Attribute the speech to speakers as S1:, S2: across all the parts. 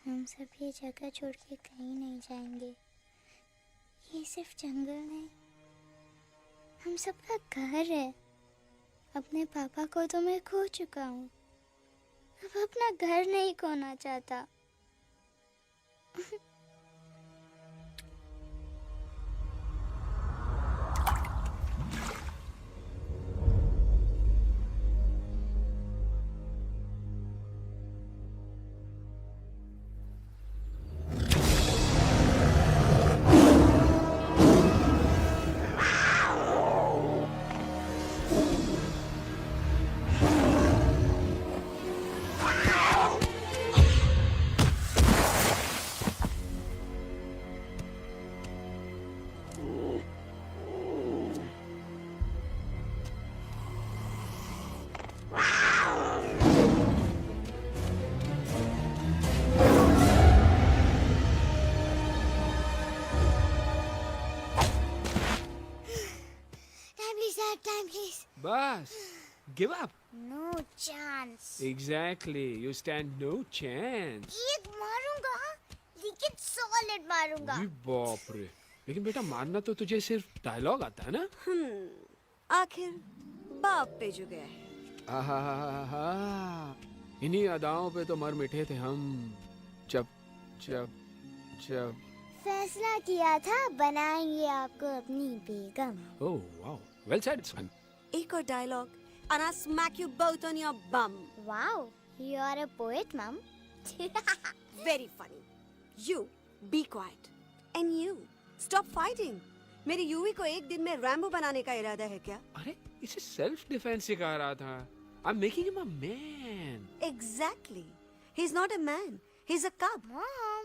S1: हम सब ये जगह छोड़ के कहीं नहीं जाएंगे। ये सिर्फ जंगल नहीं, हम सबका घर है। अपने पापा को तो मैं खो चुका हूँ, अब अपना घर नहीं खोना चाहता। Time, please.
S2: बस give up.
S1: No chance.
S2: Exactly, you stand no chance.
S1: एक मारूंगा, लेकिन solid मारूंगा।
S2: अरे बाप रे, लेकिन बेटा मारना तो तुझे सिर्फ डायलॉग आता है ना?
S3: आखिर बाप पे जो गया है।
S2: आहा, इन्हीं अदाओं पे तो मर मिटे थे हम जब जब जब
S1: फैसला किया था बनाएंगे आपको अपनी बेगम।
S2: ओह वाओ, वेल सेड सन।
S3: एक और dialogue and I'll smack you both on your bum.
S1: Wow, you are a poet, mom.
S3: Very funny. You be quiet and you stop fighting. मेरी यूवी को एक दिन में रैम्बो बनाने का इरादा है क्या?
S2: अरे इसे सेल्फ डिफेंस सिखा रहा था। I'm making him a man.
S3: Exactly. He's not a man. He's a cub.
S1: Mom,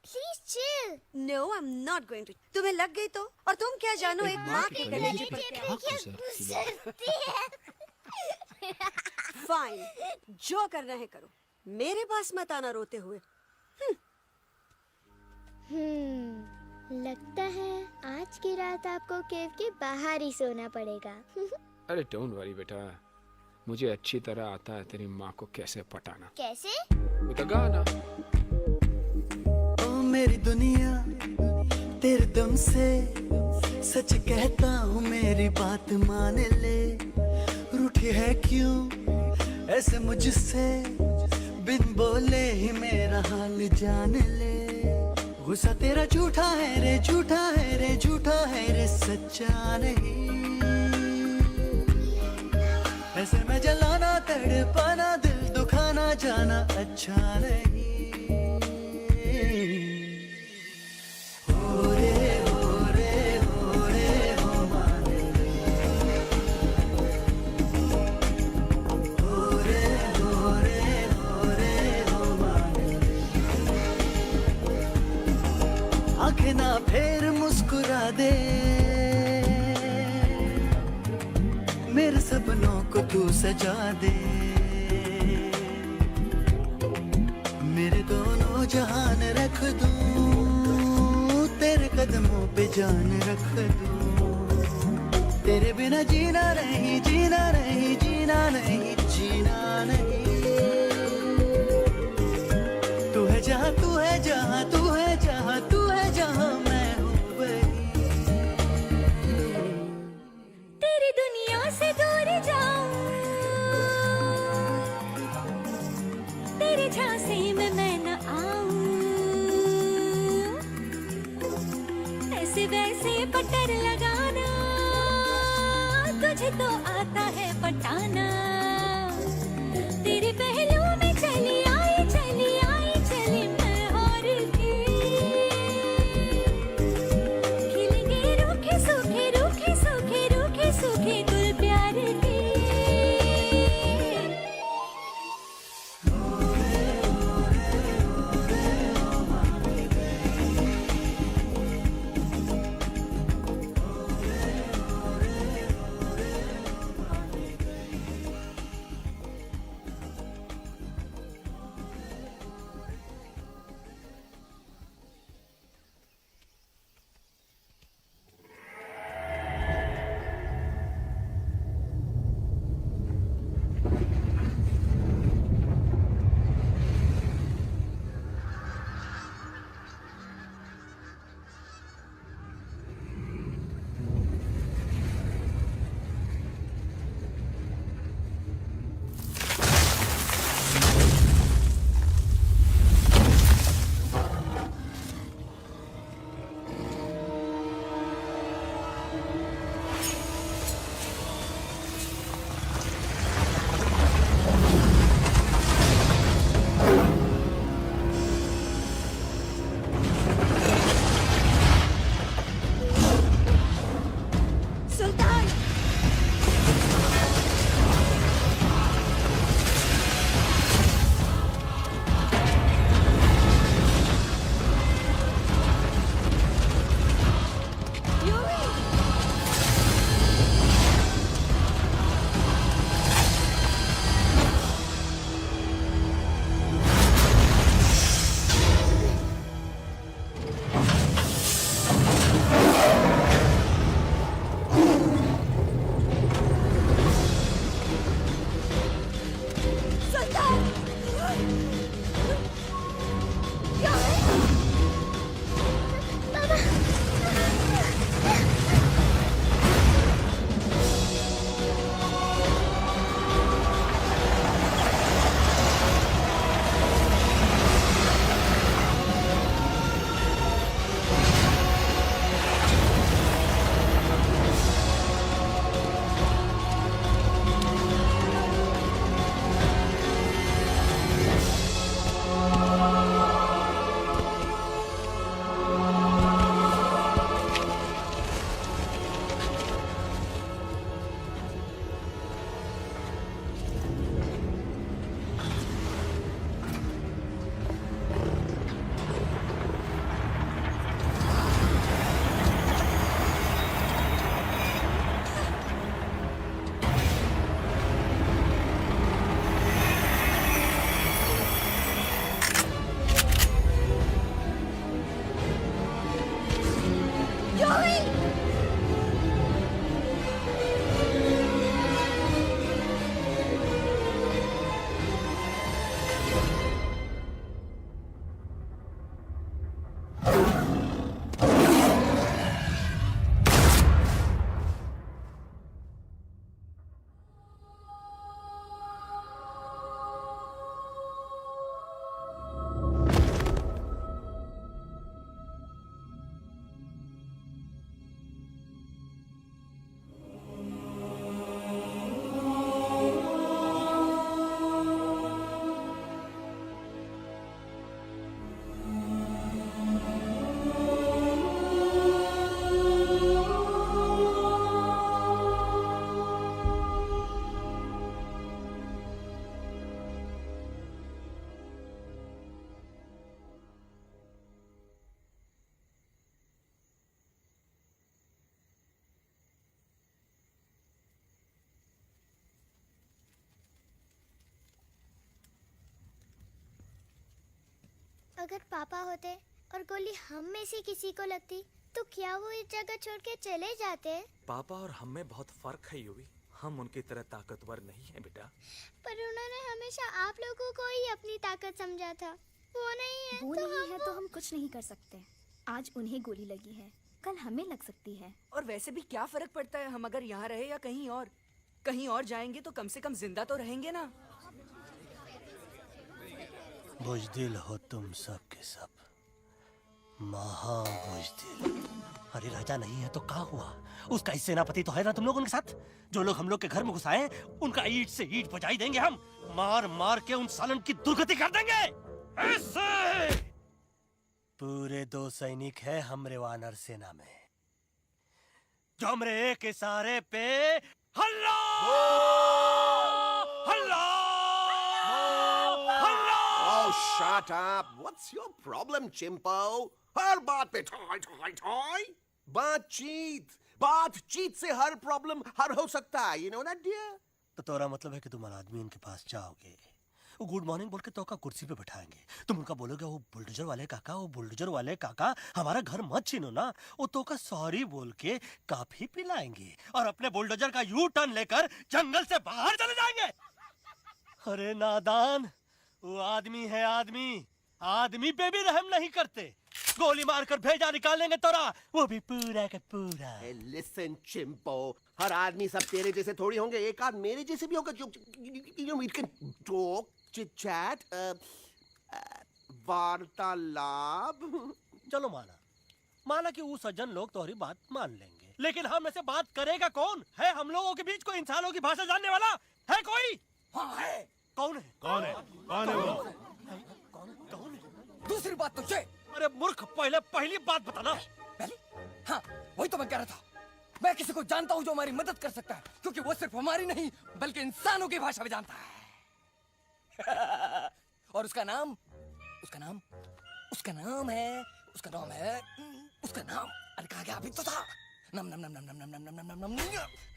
S1: please chill.
S3: No, I'm not going to. तुम्हें लग गई तो? और तुम क्या जानो एक माँ के कलेजे पर क्या?
S1: गुजरती है।
S3: Fine. जो करना है करो। मेरे पास मत आना रोते हुए।
S1: लगता है आज की रात आपको केव के बाहर ही सोना पड़ेगा।
S2: अरे डोंट वरी बेटा, मुझे अच्छी तरह आता है तेरी माँ को कैसे पटाना।
S1: कैसे?
S2: वो तो गाना।
S4: ओ मेरी दुनिया तेरे दम से सच कहता हूँ, मेरी बात मान ले। रूठी है क्यों ऐसे मुझसे, बिन बोले ही मेरा हाल जान ले। गुस्सा तेरा झूठा है रे, झूठा है रे, झूठा है रे, सच्चा नहीं। ऐसे में जलाना तड़पाना, दिल दुखाना जाना अच्छा नहीं। हो रे हो रे हो रे हो मान ले। हो रे हो रे हो रे हो मान ले। आंखें ना फेर मुस्कुरा दे, मेरे सपनों को तू सजा दे। मेरे दोनों जहान रख दूं, तेरे कदमों पे जान रख दूं। तेरे बिना जीना नहीं, जीना नहीं, जीना नहीं, जीना नहीं। तू है जहाँ, तू है जहाँ, तू है जहाँ, तू है जहाँ, मैं हूँ वही।
S3: तेरी दुनिया से दूर जाऊं, तेरे झांसे में मैं न आऊं। ऐसे वैसे पटर लगाना, तुझे तो आता है पटाना। तेरे पहलू में चली आई, चली आई, चली मैं और की। खिलेंगे रूखे सूखे, रूखे सूखे, रूखे सूखे गुल प्यार के।
S1: अगर पापा होते और गोली हम में से किसी को लगती तो क्या वो इस जगह छोड़ के चले जाते?
S5: पापा और हम में बहुत फर्क है यूवी। हम उनकी तरह ताकतवर नहीं है बेटा।
S1: पर उन्होंने हमेशा आप लोगों को ही अपनी ताकत समझा था। वो नहीं है
S6: वो
S1: तो
S6: नहीं
S1: हम
S6: है तो हम कुछ नहीं कर सकते। आज उन्हें गोली लगी है, कल हमें लग सकती है।
S7: और वैसे भी क्या फर्क पड़ता है हम अगर यहाँ रहे या कहीं और? कहीं और जाएंगे तो कम से कम जिंदा तो रहेंगे ना।
S4: बुजदिल हो तुम सब के सब, महाबुजदिल। अरे राजा नहीं है तो क्या हुआ? उसका ही सेनापति तो है ना तुम लोग उनके साथ। जो लोग हम लोग के घर में घुसाए उनका ईंट से ईंट बजाई देंगे हम। मार मार के उन सालन की दुर्गति कर देंगे ऐसे। पूरे 2 सैनिक है हमरे वानर सेना में जो हमरे एक इशारे पे हल्ला हल्ला हल्ला।
S8: Oh, shut up! What's your problem, Chimpo? हर बात पे ठोय ठोय ठोय। बातचीत से हर प्रॉब्लम हल हो सकता है। You know that, dear? तो तोरा मतलब है कि तुम आदमी इनके पास जाओगे, वो गुड मॉर्निंग बोल के तो का कुर्सी पे बैठाएंगे, तुम उनका बोलोगे वो बुलडोजर वाले काका हमारा घर मत छीनो ना, वो तो का सॉरी बोल के काफी पिलाएंगे और अपने बुलडोजर का यू टर्न लेकर जंगल से बाहर चले जाएंगे। अरे नादान, वो आदमी है आदमी पे भी रहम नहीं करते। गोली मारकर भेजा निकालेंगे तोरा, वो भी पूरा का पूरा।
S9: Listen, Chimpo, हर आदमी सब तेरे जैसे थोड़ी होंगे, एक आध मेरे जैसे भी होगा जो we can talk, chit chat, वार्तालाप। चलो माना कि वो सज्जन लोग तुम्हारी बात मान लेंगे, लेकिन हम ऐसे बात करेगा कौन? है हम लोगों के बीच कोई इंसानों की भाषा जानने वाला है कोई?
S7: हाँ है।
S9: कौन है वो?
S7: दूसरी बात तो ये।
S9: अरे मूर्ख, पहली बात बताना।
S7: पहले? हाँ, वही तो मैं कह रहा था। मैं किसी को जानता हूँ जो हमारी मदद कर सकता है, क्योंकि वो सिर्फ हमारी नहीं बल्कि इंसानों की भाषा भी जानता है। और उसका नाम है अरे कहा गया अभी तो था। नम नम नम नम नम नम नम नम नम नम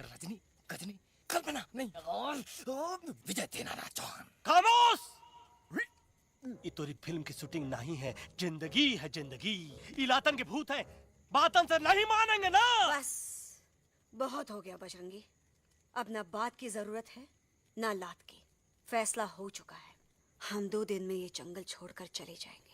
S7: रजनी गजनी कल्पना नहीं और विजय देनाराज चौहान।
S9: खामोश! ये तोरी फिल्म की शूटिंग नहीं है, जिंदगी है जिंदगी। इलातन के भूत है, बातन से नहीं मानेंगे ना।
S3: बस बहुत हो गया बजरंगी, अब ना बात की जरूरत है ना लात की। फैसला हो चुका है, हम 2 दिन में ये जंगल छोड़कर चले जाएंगे।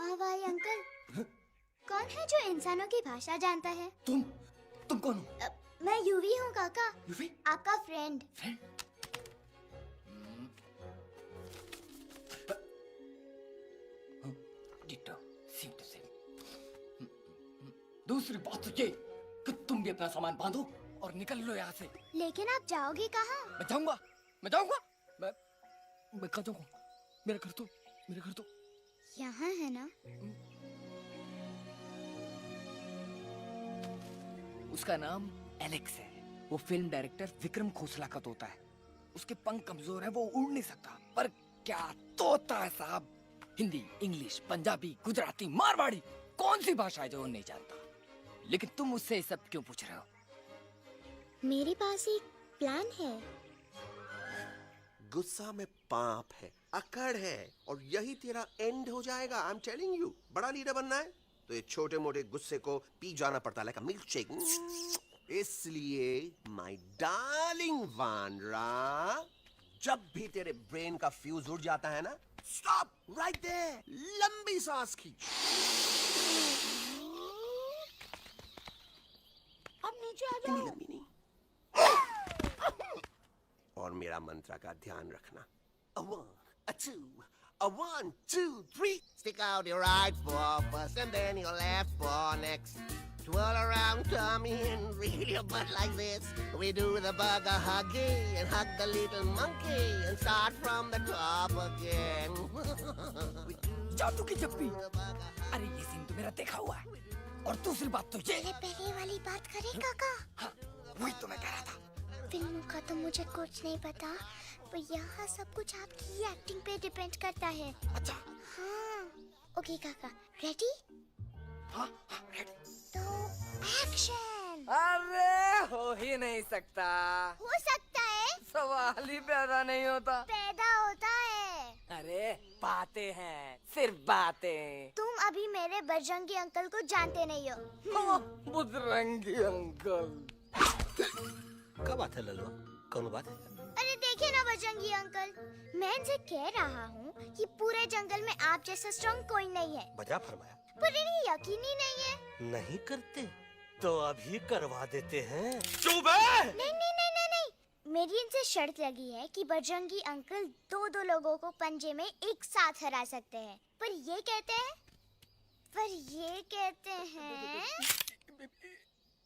S1: हवाई अंकल, कौन है जो इंसानों की भाषा जानता है?
S7: तुम कौन हो?
S1: मैं यूवी हूँ काका,
S7: यूवी?
S1: आपका friend.
S7: Ditto, same to same. दूसरी बात तो ये कि तुम भी अपना सामान बांधो और निकल लो यहाँ से।
S1: लेकिन आप जाओगे कहाँ?
S7: मैं जाऊंगा मैं कहाँ जाऊंगा? मेरा घर तो
S1: यहाँ है ना?
S7: उसका नाम एलेक्स है। वो फिल्म डायरेक्टर विक्रम खोसला का तोता है। उसके पंख कमजोर है, वो उड़ नहीं सकता, पर क्या तोता है साहब। हिंदी, इंग्लिश, पंजाबी, गुजराती, मारवाड़ी, कौन सी भाषा है जो वो नहीं जानता? लेकिन तुम उससे सब क्यों पूछ रहे हो?
S1: मेरे पास एक प्लान है।
S8: गुस्सा में पाप है, अकड़ है, और यही तेरा एंड हो जाएगा। आई एम टेलिंग यू, बड़ा लीडर बनना है तो ये छोटे मोटे गुस्से को पी जाना पड़ता है, लाइक अ मिल्क शेक। इसलिए माय डार्लिंग वानरा, जब भी तेरे ब्रेन का फ्यूज उड़ जाता है ना, स्टॉप राइट देयर, लंबी सांस खींच। अब नीचे आ जाओ। लंबी नहीं। और मेरा मंत्र का ध्यान रखना। A 1, a 2, a 1, 2, 3. Stick out your right paw first and then your left paw next. Twirl around tummy and reel your butt like this. We do the bugger huggy and hug the little monkey and start from the top again. We do
S7: जादू की चप्पी। अरे ये scene तो मेरा देखा हुआ है। और दूसरी बात तो ये,
S1: पहले वाली बात करें काका।
S7: हाँ, वही तो मैं कह रहा था।
S1: फिल्मों का तो मुझे कुछ नहीं पता, पर यहाँ सब कुछ आपकी एक्टिंग पे डिपेंड करता है।
S7: अच्छा।
S1: हाँ। ओके काका, रेडी?
S7: हाँ हाँ रेडी।
S1: तो एक्शन।
S7: अरे हो ही नहीं सकता।
S1: हो सकता है।
S7: सवाल ही पैदा नहीं होता।
S1: पैदा होता है।
S7: अरे बातें हैं, सिर्फ बातें।
S1: तुम अभी मेरे बजरंगी अंकल को जानते नहीं हो।
S7: बजरंगी अंकल।
S8: क्या बात है लल्लू? कौन बात है?
S1: अरे देखिए ना बजरंगी अंकल, मैं इनसे कह रहा हूँ कि पूरे जंगल में आप जैसा स्ट्रॉन्ग कोई नहीं है।
S8: बजा फरमाया।
S1: पर इन्हें यकीन ही नहीं है।
S8: नहीं करते तो अभी करवा देते हैं।
S9: चुप है।
S1: नहीं नहीं नहीं नहीं नहीं, मेरी इनसे शर्त लगी है कि बजरंगी अंकल दो लोगों को पंजे में एक साथ हरा सकते हैं। पर ये कहते हैं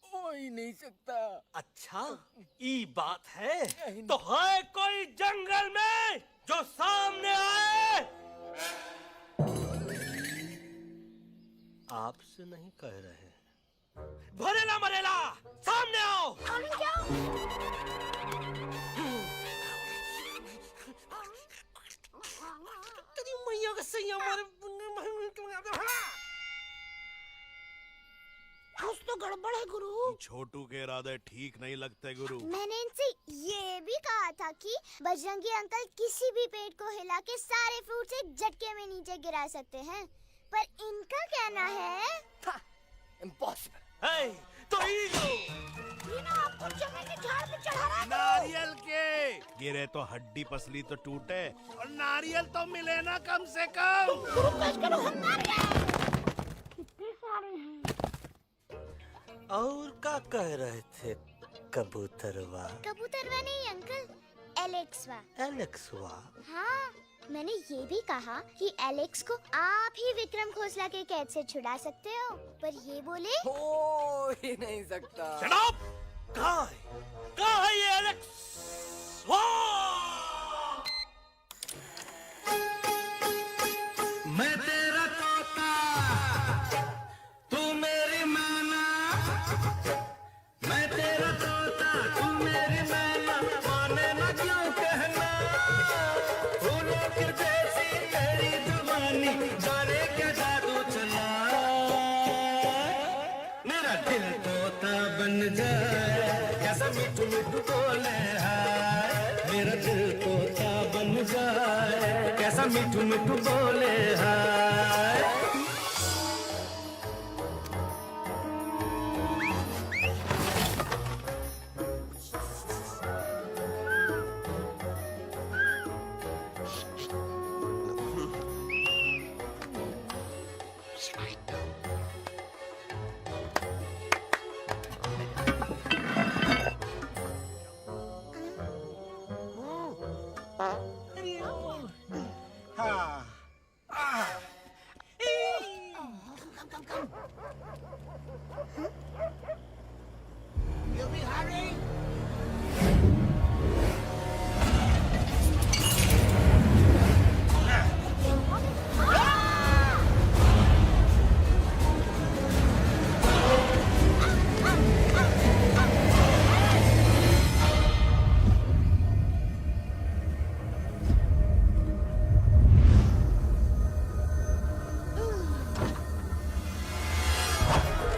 S7: हो ही नहीं सकता।
S9: अच्छा ये बात है तो है कोई जंगल में जो सामने आए?
S8: आपसे नहीं कह रहे हैं।
S9: भरेला मरेला सामने आओ। तेरी मैया का सही हमारे
S1: कुछ तो गड़बड़ है गुरु।
S10: छोटू के इरादे ठीक नहीं लगते गुरु।
S1: मैंने इनसे ये भी कहा था कि बजरंगी अंकल किसी भी पेड़ को हिला के सारे फ्रूट एक झटके में नीचे गिरा सकते हैं, पर इनका कहना है
S7: इम्पॉसिबल।
S9: है तो ये लो।
S1: ये ना आपको चने के झाड़ पे चढ़ा रहा है।
S10: नारियल के गिरे तो हड्डी पसली तो टूटे, और नारियल तो मिले ना कम से कम।
S1: कितने सारे हैं।
S8: और क्या कह रहे थे कबूतरवा?
S1: कबूतरवा नहीं अंकल, एलेक्सवा।
S8: एलेक्सवा?
S1: हाँ, मैंने ये भी कहा कि एलेक्स को आप ही विक्रम खोसला के कैद से छुड़ा सकते हो, पर ये बोले
S7: हो ही नहीं सकता।
S9: Shut up! कहाँ है ये एलेक्स?
S4: मैं तेरा तोता, तू मेरी मैना। मैं तेरा तोता, तू मेरी मैना। माने ना क्यों कहना, फूलों की जैसी तेरी जवानी। जाने क्या जादू चला, मेरा दिल तोता बन जाए। कैसा मिठू मिठू बोले हाय, मेरा दिल तोता बन जाए। कैसा मिठू मिठू बोले हाय।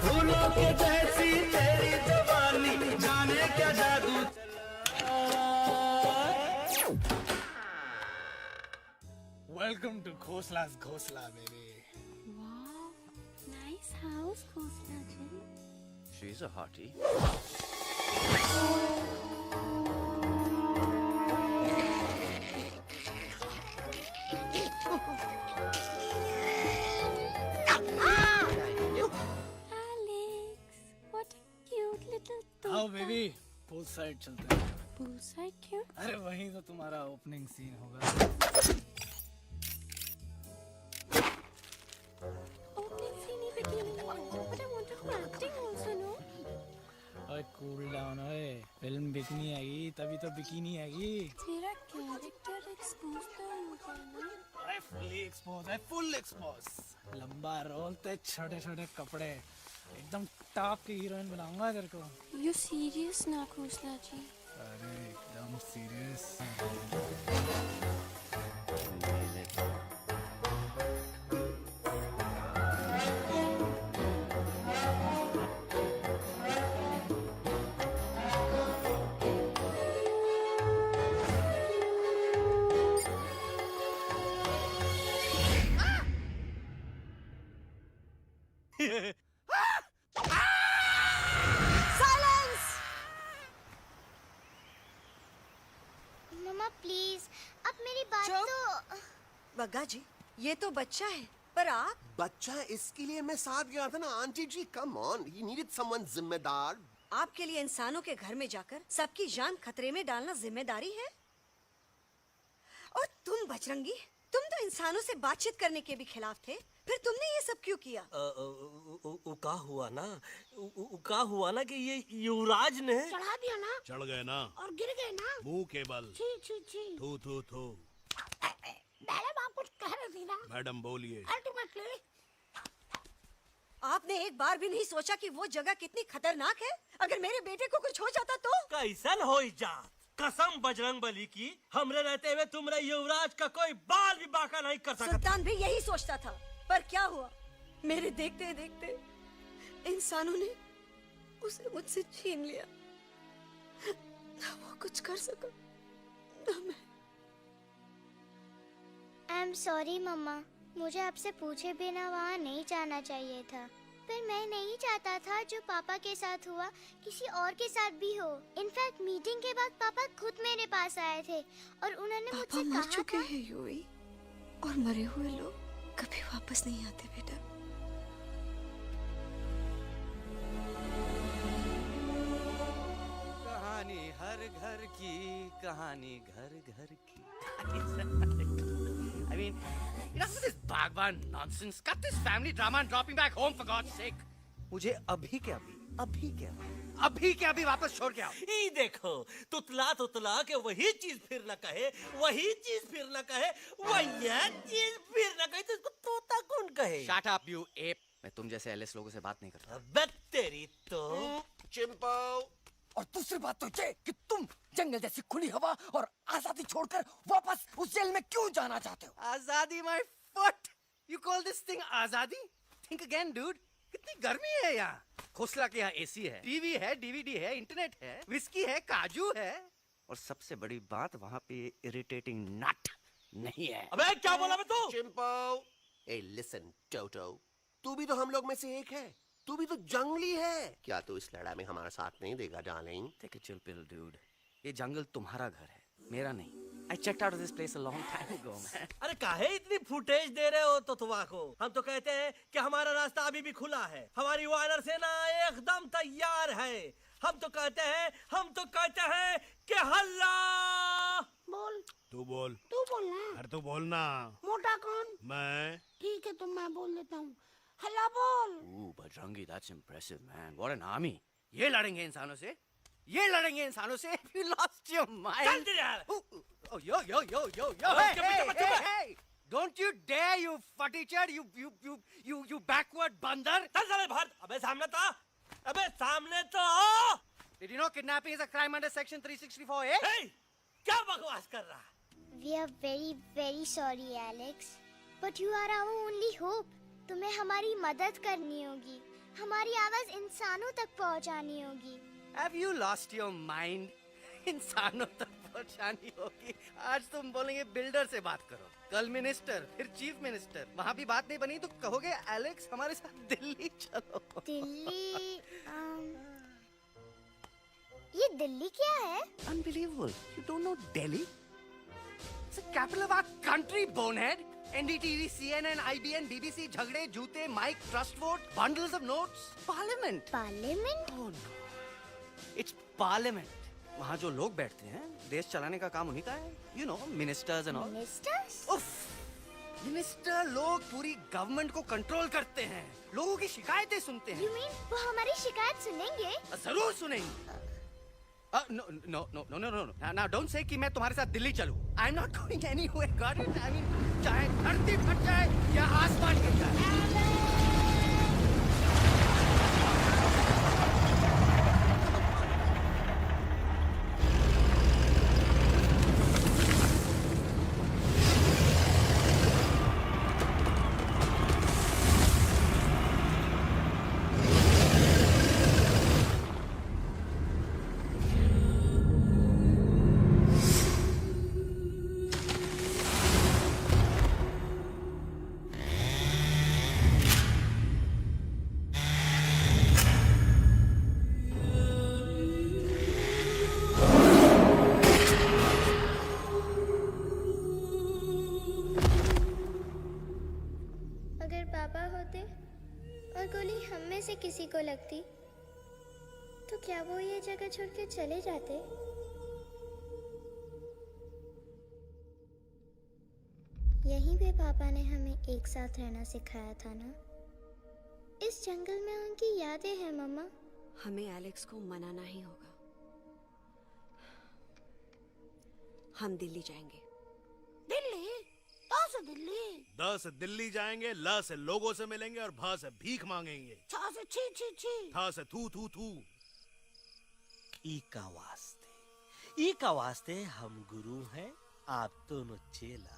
S4: फूलों के जैसी तेरी जवानी। जाने क्या जादू
S10: वेलकम टू खोसला's घोसला baby.
S1: Nice house Khosla ji.
S10: She's a hottie.
S11: आओ बेबी, पूल साइड चलते हैं।
S1: पूल साइड क्यों?
S11: अरे वहीं तो तुम्हारा ओपनिंग सीन होगा।
S1: ओपनिंग सीन ही बिकिनी में, but I want to do acting also, no?
S11: ओए कूल डाउन ओए, फिल्म बिकनी आएगी तभी तो बिकिनी आएगी।
S1: तेरा कैरेक्टर एक्सपोज तो होगा ना?
S11: अरे फुली एक्सपोज है, फुल एक्सपोज। लंबा रोल ते छोटे छोटे कपड़े, एकदम टॉप की हीरोइन बनाऊंगा तेरे को।
S6: यू सीरियस ना खोसला जी?
S11: अरे एकदम सीरियस।
S1: मम्मा प्लीज, अब मेरी बात
S3: चुप।
S1: तो।
S3: बग्गा जी, ये तो बच्चा है, पर आप
S8: बच्चा है, इसके लिए मैं साथ गया था ना aunty ji. Come on, he needed someone जिम्मेदार।
S3: आपके लिए इंसानों के घर में जाकर सबकी जान खतरे में डालना जिम्मेदारी है? और तुम बजरंगी, तुम तो इंसानों से बातचीत करने के भी खिलाफ थे, फिर तुमने ये सब क्यों किया?
S9: का हुआ ना कि ये युवराज ने
S10: चढ़ा दिया ना, चढ़ गए ना
S12: और गिर गए ना।
S10: मुंह के बल।
S12: छी छी छी।
S10: थू थू थू।
S12: मैडम आप कुछ कह रही थी ना?
S10: मैडम बोलिए।
S12: अल्टीमेटली
S3: आपने एक बार भी नहीं सोचा कि वो जगह कितनी खतरनाक है? अगर मेरे बेटे को कुछ हो जाता तो?
S9: कैसन हो जात? कसम बजरंग बली की, हमरे रहते हुए तुमरे युवराज का कोई बाल भी बाका नहीं कर सकता।
S3: सुल्तान भी यही सोचता था, पर क्या हुआ? मेरे देखते देखते इंसानों ने उसे मुझसे छीन लिया। ना वो कुछ कर सका, ना मैं।
S1: आई एम सॉरी मम्मा, मुझे आपसे पूछे बिना वहाँ नहीं जाना चाहिए था। पर मैं नहीं चाहता था जो पापा के साथ हुआ किसी और के साथ भी हो। इनफैक्ट मीटिंग के बाद पापा खुद मेरे पास आए थे और उन्होंने मुझसे कहा
S3: मर चुके
S1: था।
S3: हैं यूवी, और मरे हुए लोग कभी वापस नहीं आते बेटा।
S9: कहानी हर घर की, कहानी घर घर की। I mean, enough of this Bhagwan nonsense. Cut this family drama and drop me back home for God's sake. मुझे अभी के अभी वापस छोड़ के आओ। ये देखो, तुतला के वही चीज फिर न कहे, वही चीज फिर न कहे, वही चीज फिर न कहे, तो इसको तोता कौन कहे?
S7: Shut up, you ape. मैं तुम जैसे एलिस लोगों से बात नहीं करता।
S9: अबे तेरी तो।
S8: चिंपो।
S7: और दूसरी बात तो ये कि तुम जंगल जैसी खुली हवा और आजादी छोड़कर वापस उस जेल में क्यों जाना चाहते हो?
S9: आजादी my foot. You call this thing आजादी? Think again, dude. कितनी गर्मी है यहाँ। खोसला के यहाँ एसी है, टीवी है, डीवीडी है, इंटरनेट है, विस्की है, काजू है, और सबसे बड़ी बात वहाँ पे इरिटेटिंग नट नहीं है। अबे क्या बोला मैं तू?
S8: चिंपो। ए लिसन टोटो, तू भी तो हम लोग में से एक है। तू भी तो जंगली है। क्या तू इस लड़ाई में हमारा साथ नहीं देगा darling?
S7: Take a chill pill, dude. ये जंगल तुम्हारा घर है, मेरा नहीं। I checked out of this place a long time ago, man.
S9: अरे काहे इतनी फुटेज दे रहे हो तो तुवा को? हम तो कहते हैं कि हमारा रास्ता अभी भी खुला है, हमारी वानर सेना एकदम तैयार है। हम तो कहते हैं कि हल्ला।
S12: बोल।
S10: तू बोल।
S12: तू बोलना।
S10: अरे तू बोलना।
S12: मोटा कौन?
S10: मैं।
S12: ठीक है, तो मैं बोल देता हूँ। हल्ला बोल।
S7: Ooh, Bajrangi, that's impressive, man. What an army. ये लड़ेंगे इंसानों से? ये लड़ेंगे इंसानों से? You lost your mind.
S9: चल दे यार।
S7: Oh, yo. Hey! Don't you dare, you futichard, you backward बंदर!
S9: चल साले बाहर। अबे सामने तो आओ।
S7: Did you know kidnapping is a crime under section 364A?
S9: Hey! क्या बकवास कर रहा है?
S1: We are very very sorry, Alex. But you are our only hope. तुम्हें हमारी मदद करनी होगी, हमारी आवाज इंसानों तक पहुंचानी होगी।
S7: Have you lost your mind? इंसानों तक पहुंचानी होगी। आज तुम बोलेंगे बिल्डर से बात करो, कल मिनिस्टर, फिर चीफ मिनिस्टर। वहाँ भी बात नहीं बनी तो कहोगे एलेक्स हमारे साथ दिल्ली चलो।
S1: दिल्ली ये दिल्ली क्या है?
S7: Unbelievable. You don't know Delhi? It's the capital of our country, bonehead. NDTV, CNN, IBN, BBC, झगड़े, जूते, mic, trust vote, bundles of notes, parliament.
S1: Parliament?
S7: Oh no. It's parliament. वहाँ जो लोग बैठते हैं, देश चलाने का काम उन्हीं का है। You know, ministers and all.
S1: Ministers?
S7: उफ! मिनिस्टर लोग पूरी गवर्नमेंट को कंट्रोल करते हैं, लोगों की शिकायतें सुनते हैं।
S1: You mean वो हमारी शिकायत सुनेंगे?
S7: जरूर सुनेंगे। No. Now don't say कि मैं तुम्हारे साथ दिल्ली चलूं. I'm not going anywhere. Got it? I mean, चाहे
S10: धरती फट जाए या आसमान गिर जाए।
S1: अगर पापा होते और गोली हम में से किसी को लगती तो क्या वो ये जगह छोड़ के चले जाते? यहीं पे पापा ने हमें एक साथ रहना सिखाया था ना। इस जंगल में उनकी यादें हैं मम्मा।
S3: हमें एलेक्स को मनाना ही होगा। हम दिल्ली जाएंगे।
S12: दिल्ली? कहाँ से दिल्ली?
S10: द से दिल्ली जाएंगे, ल से लोगों से मिलेंगे और भ से भीख मांगेंगे,
S12: छ से छी छी छी,
S10: थ से थू थू थू।
S8: ई का वास्ते हम गुरु हैं, आप दोनों चेला।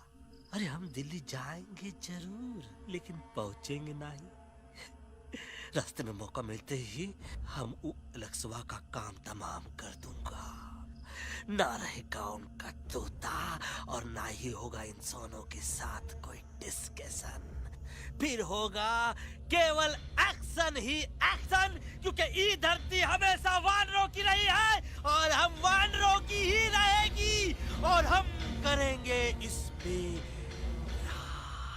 S8: अरे हम दिल्ली जाएंगे जरूर, लेकिन पहुंचेंगे नहीं। रास्ते में मौका मिलते ही हम अलक्सवा का काम तमाम कर दूंगा। ना रहेगा उनका तोता और ना ही होगा इंसानों के साथ कोई डिस्कशन। फिर होगा केवल एक्शन ही एक्शन, क्योंकि ई धरती हमेशा वानरों की रही है और हम वानरों की ही रहेगी और हम करेंगे इस पे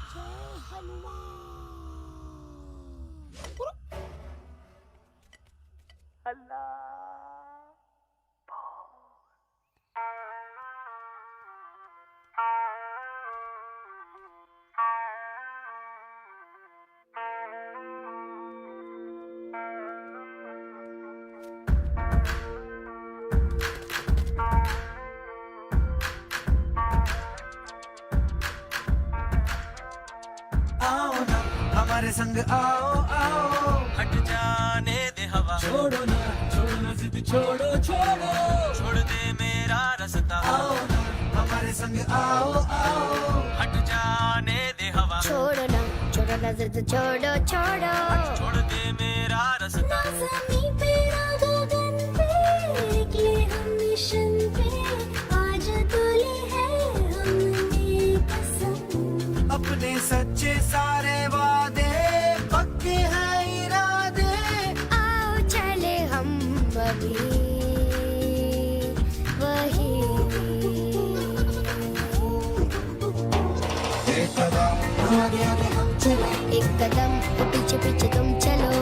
S12: जय हनुमान।
S4: आओ ना हमारे संग आओ आओ, हट जाने दे हवा, छोड़ो ना जिद छोड़ो छोड़ो, छोड़ दे मेरा रास्ता। आओ ना हमारे संग आओ आओ, हट जाने दे हवा,
S1: छोड़ो ना जिद छोड़ो छोड़ो,
S4: छोड़ दे मेरा रास्ता।
S1: ज़मीं पे ना गगन पे निकले हम मिशन पे, आज तुली है हमने कसम।
S4: अपने सच्चे सारे वादे पक्के हैं इरादे,
S1: आओ चले हम अभी वही।
S4: एक कदम आगे आगे हम चले,
S1: एक कदम तो पीछे पीछे तुम चलो।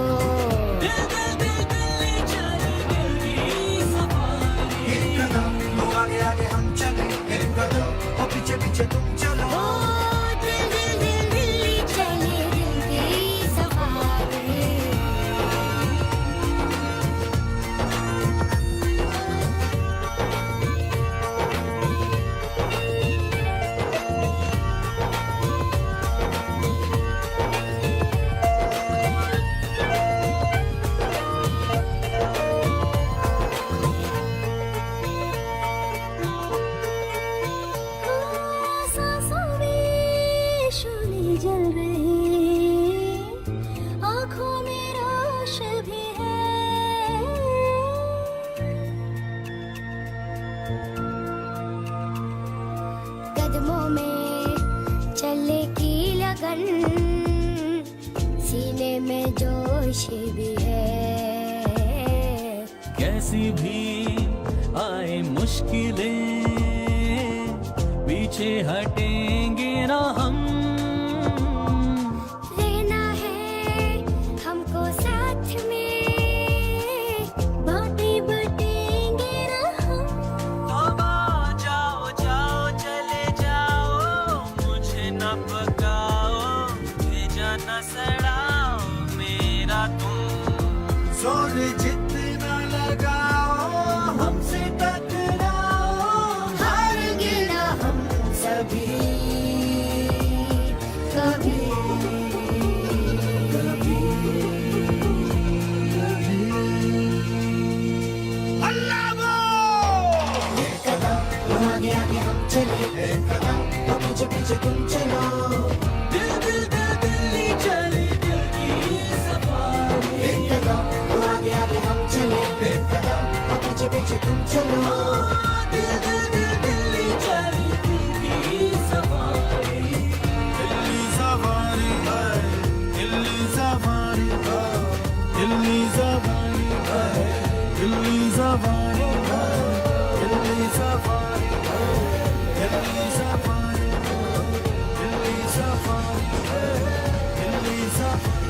S4: एक कदम आगे आगे हम चले, एक कदम और पीछे पीछे तुम चलो।
S1: ओ दिल दिल दिल दिल्ली चले, दिल की सफारी। सांसों में शोले जल रहे, आँखों में रोश भी है। कदमों में चले की लगन, सीने में जोश भी है।
S4: कैसी भी आए मुश्किलें, पीछे हटेंगे ना हम।
S1: रहना है हमको साथ में, बातें बटेंगे ना हम।
S4: जाओ जाओ चले जाओ, मुझे न पकाओ, भेजा न सड़ाओ मेरा तुम। जोर जितना लगाओ हमसे टकराओ,
S1: हारेंगे ना हम सभी
S4: safari Delhi safari Delhi safari Delhi safari Delhi safari Delhi safari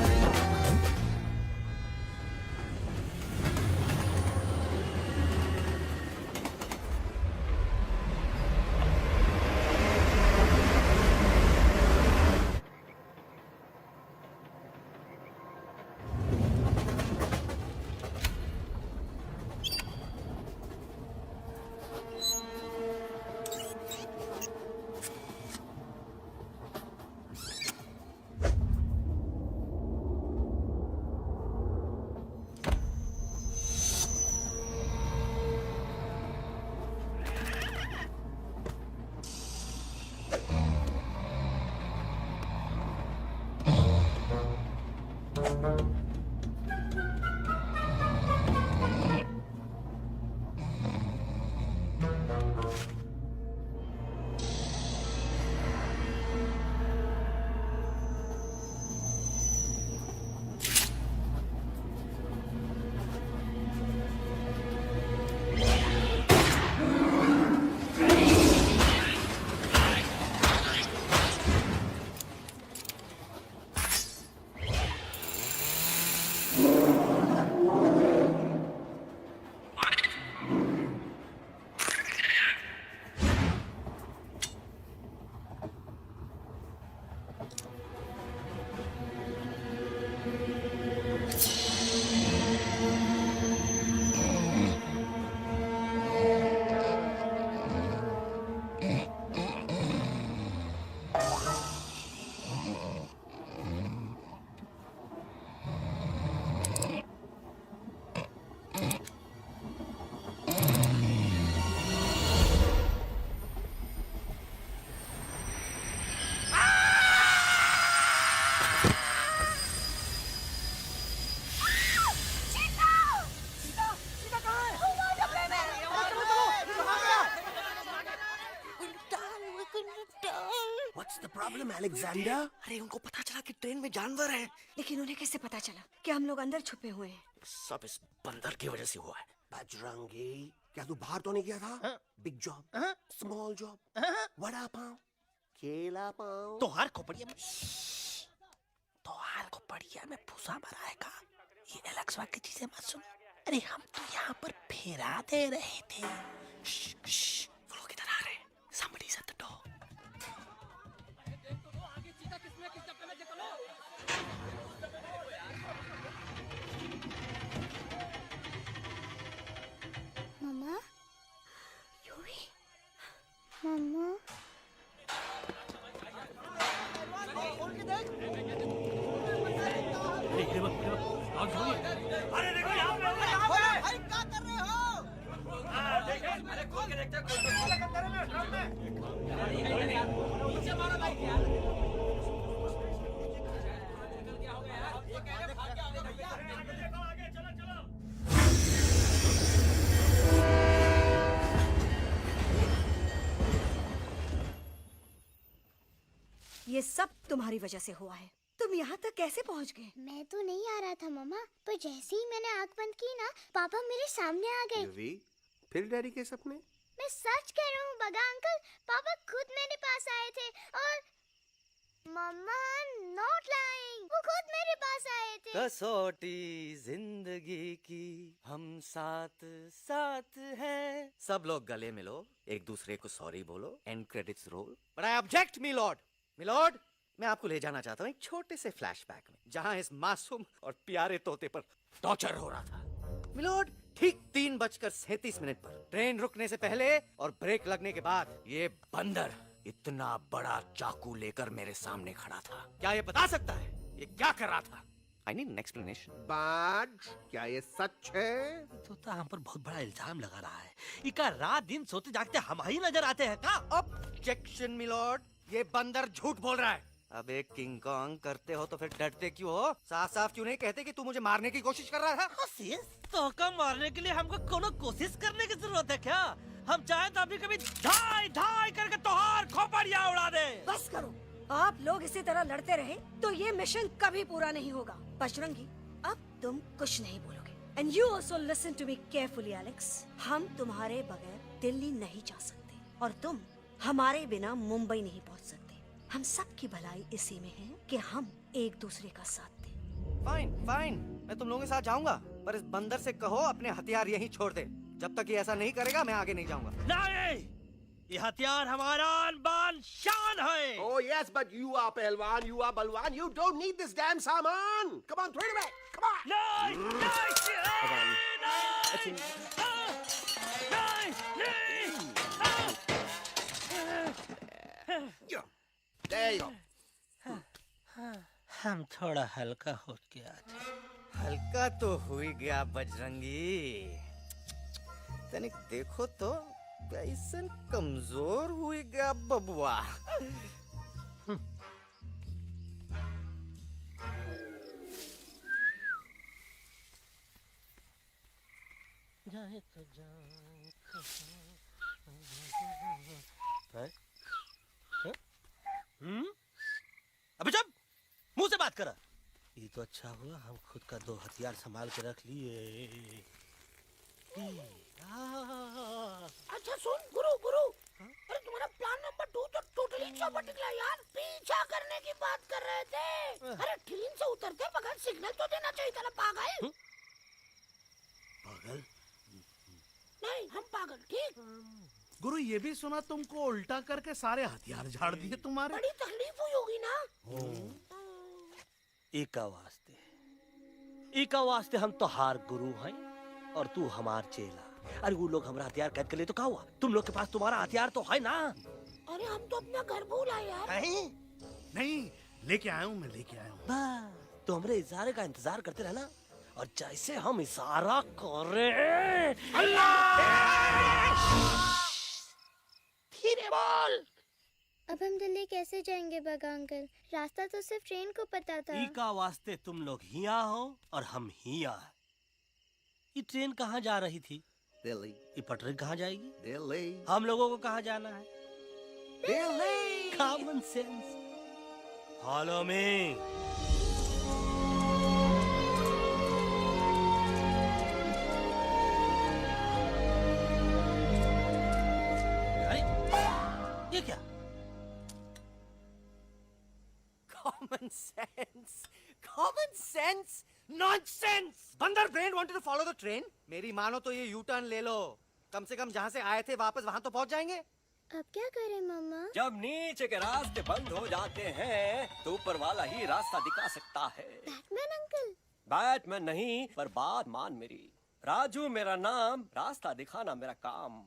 S8: What's the problem, Alexander?
S9: अरे उनको पता चला कि ट्रेन में जानवर है।
S3: लेकिन उन्हें कैसे पता चला कि हम लोग अंदर छुपे हुए हैं?
S9: सब इस बंदर की वजह से हुआ है।
S8: बजरंगी, क्या तू बाहर तो नहीं गया था? Big job, small job, vada pav, केला पाव।
S9: तो हार खोपड़िया में भूसा भराएगा। ये एलेक्सा की चीजें मत सुन। अरे हम तो यहाँ पर फेरा दे रहे थे। वो लोग इधर आ रहे हैं। Somebody's at the door.
S1: मम्मा मम्मा
S9: अरे देखो यहाँ पे भाई क्या कर रहे हो? अरे खोल के देखते नीचे मारो भाई यार।
S3: ये सब तुम्हारी वजह से हुआ है। तुम यहाँ तक कैसे पहुँच गए?
S1: मैं तो नहीं आ रहा था मम्मा, पर जैसे ही मैंने आँख बंद की ना, पापा मेरे सामने आ गए।
S8: युवी, फिर डैडी के सपने?
S1: मैं सच कह रहा हूँ बगा अंकल, पापा खुद मेरे पास आए थे और मम्मा नॉट लाइंग, वो खुद मेरे पास आए थे।
S9: कसौटी जिंदगी की हम साथ साथ हैं। सब लोग गले मिलो, एक दूसरे को सॉरी बोलो, end credits roll. But I object milord, मैं आपको ले जाना चाहता हूँ एक छोटे से फ्लैशबैक में, जहाँ इस मासूम और प्यारे तोते पर टॉर्चर हो रहा था। मिलॉर्ड, ठीक 3:37 पर ट्रेन रुकने से पहले और ब्रेक लगने के बाद ये बंदर इतना बड़ा चाकू लेकर मेरे सामने खड़ा था। क्या ये बता सकता है ये क्या कर रहा था? I need an explanation.
S8: बाज, क्या ये सच है?
S9: तो हम पर बहुत बड़ा इल्जाम लगा रहा है। इका रात दिन सोते जागते हम ही नजर आते हैं का? ऑब्जेक्शन मिलॉर्ड, ये बंदर झूठ बोल रहा है। अब एक किंग कॉन्ग करते हो तो फिर डरते क्यों हो? साफ साफ क्यों नहीं कहते कि तू मुझे मारने की कोशिश कर रहा था?
S11: तो का मारने के लिए हमको कोनो कोशिश करने की जरूरत है क्या? हम चाहे तो अभी कभी धाई धाई करके तोहार खोपड़िया उड़ा दे।
S3: बस करो, आप लोग इसी तरह लड़ते रहे तो ये मिशन कभी पूरा नहीं होगा। बजरंगी, अब तुम कुछ नहीं बोलोगे। And you also listen to me carefully Alex. हम तुम्हारे बगैर दिल्ली नहीं जा सकते और तुम हमारे बिना मुंबई नहीं पहुंच सकते। हम सब की भलाई इसी में है कि हम एक दूसरे का साथ दें।
S9: फाइन फाइन, मैं तुम लोगों के साथ जाऊंगा, पर इस बंदर से कहो अपने हथियार यहीं छोड़ दे। जब तक ये ऐसा नहीं करेगा मैं आगे नहीं जाऊंगा।
S11: नहीं, ये हथियार हमारा आन-बान शान है।
S8: Oh yes, but you are पहलवान, you are बलवान. You don't need this damn सामान. Come on, throw it away. Come on.
S11: नहीं, नहीं,
S8: There you go.
S9: हम थोड़ा हल्का हो गया था। हल्का तो हो ही गया बजरंगी। तनिक देखो तो कैसन कमजोर हुई गया बबुआ। जाए तो
S8: अबे जब मुंह से बात करा। ये तो अच्छा हुआ हम खुद का दो हथियार संभाल के रख लिए।
S12: अच्छा सुन गुरु गुरु, अरे तुम्हारा प्लान नंबर 2 तो टोटली चौपट निकला यार। पीछा करने की बात कर रहे थे। अरे ट्रेन से उतरते बगैर सिग्नल तो देना चाहिए था ना पागल।
S8: पागल?
S12: नहीं हम पागल, ठीक।
S10: गुरु ये भी सुना तुमको उल्टा करके सारे हथियार झाड़ दिए तुम्हारे।
S12: बड़ी तकलीफ हुई होगी ना।
S8: एका वास्ते हम तो हार गुरु हैं और तू हमार चेला। अरे वो लोग हमारा हथियार कैद कर ले तो क्या हुआ? तुम लोग के पास तुम्हारा हथियार तो है ना।
S12: अरे हम तो अपना घर भूल आए यार।
S10: नहीं, लेके आया हूँ, मैं लेके आया हूँ।
S8: तो हमारे इशारे का इंतजार करते रहना और जैसे हम इशारा करें
S12: धीरे बोल।
S1: अब हम दिल्ली कैसे जाएंगे बगा अंकल? रास्ता तो सिर्फ ट्रेन को पता था।
S8: एका वास्ते तुम लोग हिया हो और हम हिया। ये ट्रेन कहाँ जा रही थी? दिल्ली। ये पटरी कहाँ जाएगी? दिल्ली। हम लोगों को कहाँ जाना है? Delhi. Common sense. Follow me. ये क्या?
S9: Common sense, common sense, nonsense. बंदर brain wanted to follow the train. मेरी मानो तो ये U turn ले लो। कम से कम जहाँ से आए थे वापस वहाँ तो पहुँच जाएंगे।
S1: अब क्या करें मामा?
S7: जब नीचे के रास्ते बंद हो जाते हैं तो ऊपर वाला ही रास्ता दिखा सकता है।
S1: Batman uncle?
S7: बैटमैन नहीं, पर बात मान मेरी। राजू मेरा नाम, रास्ता दिखाना मेरा काम।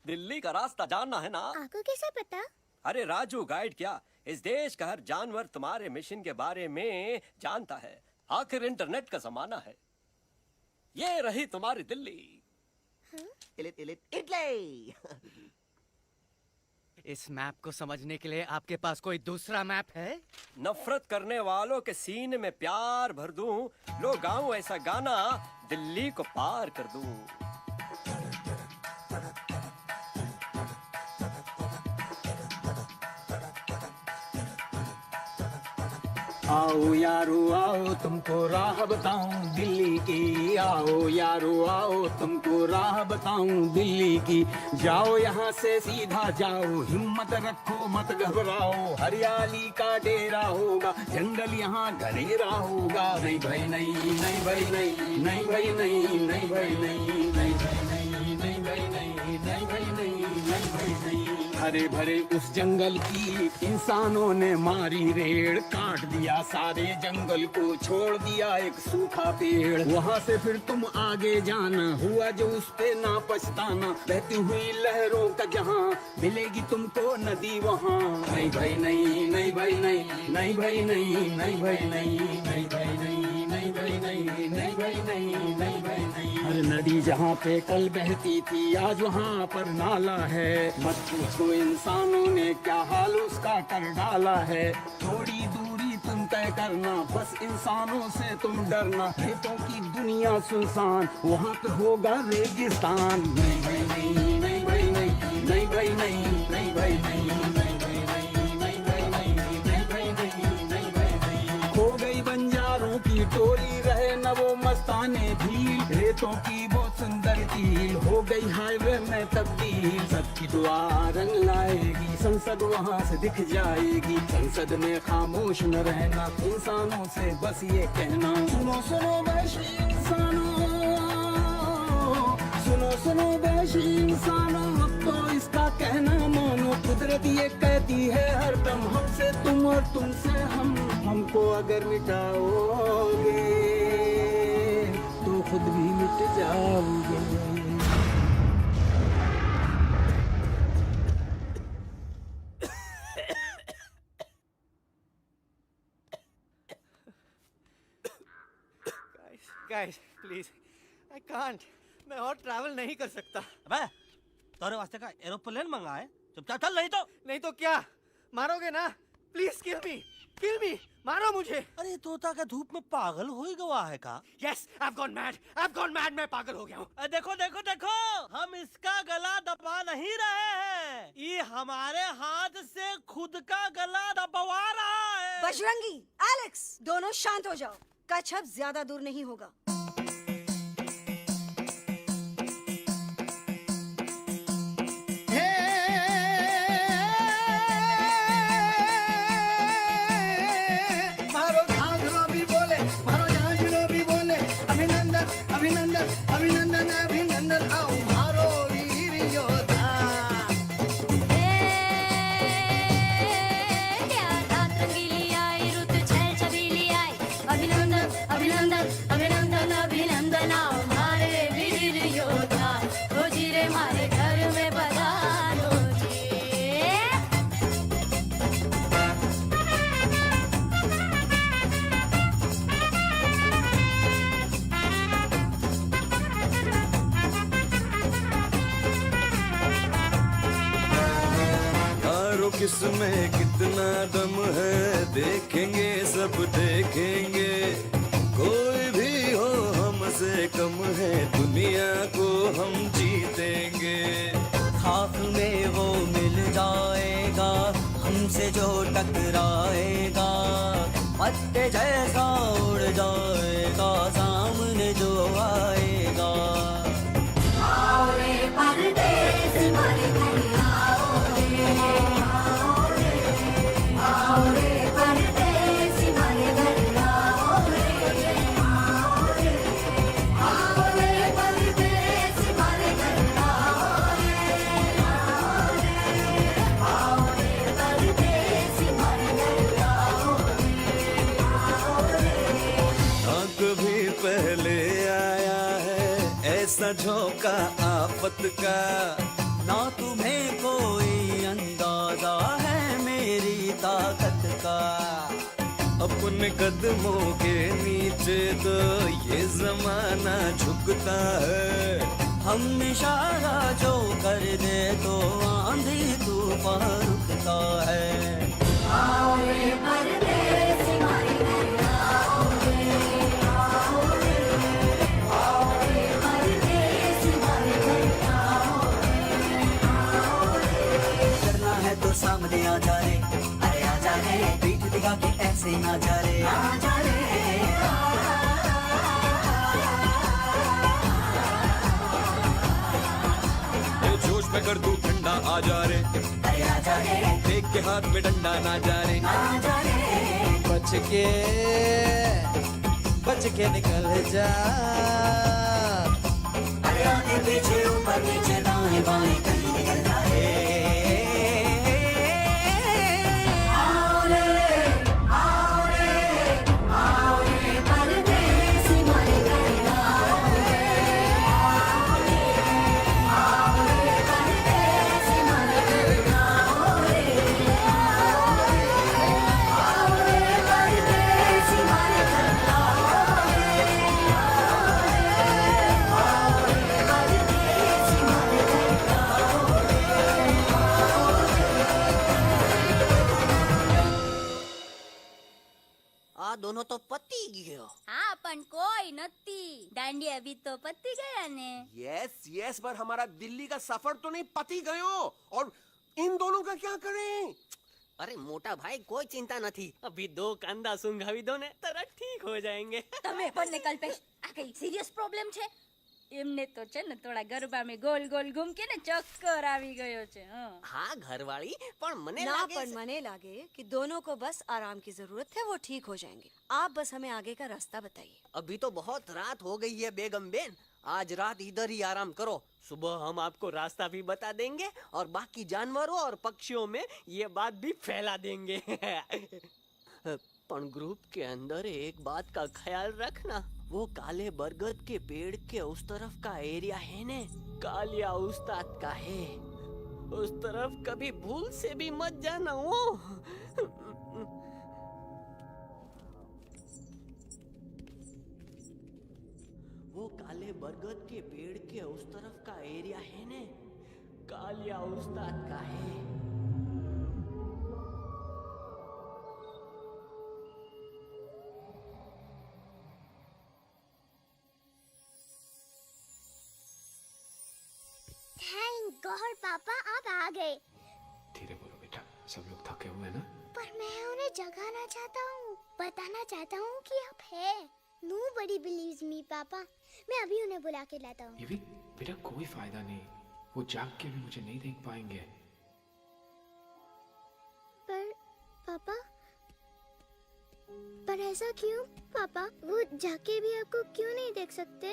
S7: दिल्ली का रास्ता जानना है ना?
S1: आपको कैसे पता?
S7: अरे राजू गाइड क्या, इस देश का हर जानवर तुम्हारे मिशन के बारे में जानता है। आखिर इंटरनेट का जमाना है। ये रही तुम्हारी दिल्ली।
S9: इटली। इस मैप को समझने के लिए आपके पास कोई दूसरा मैप है?
S7: नफरत करने वालों के सीने में प्यार भर दूं, लो गाऊं ऐसा गाना, दिल्ली को पार कर दूं।
S2: आओ यारो आओ तुमको राह बताऊं दिल्ली की। आओ यारो आओ तुमको राह बताऊं दिल्ली की। जाओ यहाँ से सीधा जाओ, हिम्मत रखो मत घबराओ। हरियाली का डेरा होगा, जंगल यहाँ घनेरा होगा। नहीं भाई नहीं, नहीं भाई नहीं, नहीं भाई नहीं, नहीं भाई नहीं, नहीं भाई नहीं, नहीं भाई नहीं, नहीं भाई नहीं, नहीं भाई नहीं। हरे भरे उस जंगल की इंसानों ने मारी रेड़, काट दिया सारे जंगल को, छोड़ दिया एक सूखा पेड़। वहाँ से फिर तुम आगे जाना, हुआ जो उस पे ना पछताना। बहती हुई लहरों का जहाँ, मिलेगी तुमको नदी वहाँ। नहीं भाई नहीं, नहीं भाई नहीं, नहीं भाई नहीं, नहीं भाई नहीं, नहीं भाई नहीं, नहीं भाई नहीं, नहीं भाई नहीं, नहीं भाई नहीं। हर नदी जहाँ पे कल बहती थी, आज वहाँ पर नाला है। मत पूछो इंसानों ने क्या हाल उसका कर डाला है। थोड़ी दूरी तुम तय करना, बस इंसानों से तुम डरना। खेतों की दुनिया सुनसान, वहाँ पे होगा रेगिस्तान। नहीं भाई नहीं, नहीं भाई नहीं, नहीं भाई नहीं, नहीं भाई नहीं, नहीं भाई नहीं, नहीं भाई नहीं, नहीं भाई नहीं, नहीं भाई नहीं। खो गई बंजारों मस्तानों की टोली रहे न वो मस्ताने भील, रेतों की वो सुंदर झील हो गई हाईवे में तब्दील। सबकी दुआ रंग लाएगी, संसद वहाँ से दिख जाएगी। संसद में खामोश न रहना, इंसानों से बस ये कहना, सुनो सुनो वैशी इंसानों, सुनो सुनो वैशी इंसानों, अब तो इसका कहना मानो। कुदरत ये कहती है हरदम, हमसे तुम और तुमसे हम। हमको अगर मिटाओगे तो खुद भी मिट जाओगे।
S9: Guys, please, I can't. मैं और ट्रैवल नहीं कर सकता।
S11: अबे तोरे वास्ते का एरोप्लेन मंगाए, चुपचाप चल, नहीं तो
S9: क्या मारोगे ना? प्लीज किल मी, मारो मुझे।
S11: अरे तोता का धूप में पागल हो ही गवा है का?
S9: Yes, I've gone mad, मैं पागल हो गया हूँ।
S11: देखो देखो देखो, हम इसका गला दबा नहीं रहे हैं, ये हमारे हाथ से खुद का गला दबवा रहा है।
S3: बजरंगी, एलेक्स, दोनों शांत हो जाओ। कच्छप ज्यादा दूर नहीं होगा।
S4: मारो झांझरो भी बोले, मारो झांझरो भी बोले, अभिनंदन अभिनंदन अभिनंदन अभिनंदन, आओ मारो वीर योद्धा।
S1: अभिनंदन अभिनंदन अभिनंदन, आओ हमारे वीर योद्धा। ओ जी रे हमारे घर में पधारो जी।
S4: यारो किसमें कितना दम है, देखेंगे सब देखेंगे। कोई भी हो हमसे कम है, दुनिया को हम जीतेंगे।
S7: खाक में वो मिल जाएगा, हमसे जो टकराएगा। पत्ते जैसा उड़ जाएगा, सामने जो आएगा।
S1: आओ रे परदेस मारे घर आओ रे, आओ रे परदेस मारे घर आओ रे, आओ रे परदेस मारे घर आओ रे, आओ रे परदेस मारे घर आओ रे।
S4: ना कभी पहले आया है ऐसा झोंका आफत का,
S7: ना तुम्हें कोई अंदाजा है मेरी ताकत का।
S4: अपने कदमों के नीचे तो ये जमाना झुकता है।
S7: हम इशारा जो कर दे तो आंधी तूफान रुकता है।
S1: आओ रे परदेस मारे घर आओ रे, आओ रे, आओ रे परदेस मारे घर आओ रे।
S7: करना है तो सामने आ जा रे, अरे आ जा रे, पीठ दिखा के ऐसे ना जा रे, आ जा रे।
S4: जोश में कर तू ठंडा आ जा रे,
S7: अरे आ जा रे,
S4: देख के हाथ में डंडा ना जा रे।
S7: आ जा रे।
S11: बच के निकल जा।
S7: अरे आगे पीछे ऊपर नीचे दाएं बाएं कहीं निकल जा रे।
S1: आओ रे, आओ रे, आओ रे परदेस मारे घर आओ रे, आओ रे, आओ रे परदेस मारे घर आओ रे, आओ रे परदेस मारे घर आओ रे, आओ रे परदेस मारे घर आओ रे।
S12: आ दोनों तो पति गयो।
S1: हाँ पण कोई नती, दांडिया भी तो पति गया ने।
S8: यस पर हमारा दिल्ली का सफर तो नहीं पति गयो, और इन दोनों का क्या करें?
S9: अरे मोटा भाई कोई चिंता નથી अभी 2 કાંદા સુંઘાવી દો ને તરત ઠીક હો જાएंगे
S6: તમે પણ કલ્પેશ આ કઈ સિરિયસ પ્રોબ્લેમ છે એમને તો છે ને થોડા ગરબામાં ગોલ ગોલ ઘૂમ કે ને ચક્કર આવી ગયો છે
S9: हाँ घरवाली पर मने
S3: ना
S9: लागे
S3: पर मने लागे कि दोनों को बस आराम की जरूरत है, वो ठीक हो जाएंगे। आप बस हमें आगे का रास्ता बताइए।
S9: अभी तो बहुत रात हो गई है बेगम बेन, आज रात इधर ही आराम करो, सुबह हम आपको रास्ता भी बता देंगे और बाकी जानवरों और पक्षियों में ये बात भी फैला देंगे। पर ग्रुप के अंदर एक बात का ख्याल रखना, वो काले बरगद के पेड़ के उस तरफ का एरिया है ने कालिया उस्ताद का है, उस तरफ कभी भूल से भी मत जाना। वो काले बरगद के पेड़ के उस तरफ का एरिया है ने कालिया उस्ताद का है।
S1: थैंक गॉड पापा आप आ गए।
S13: धीरे बोलो बेटा, सब लोग थके हुए ना।
S1: पर मैं उन्हें जगाना चाहता हूँ, बताना चाहता हूँ कि आप है। Nobody believes me पापा, मैं अभी उन्हें बुला के लाता हूँ।
S13: ये भी बेटा कोई फायदा नहीं, वो जाग के भी मुझे नहीं देख पाएंगे।
S1: पर ऐसा क्यों पापा? वो जाके भी आपको क्यों नहीं देख सकते?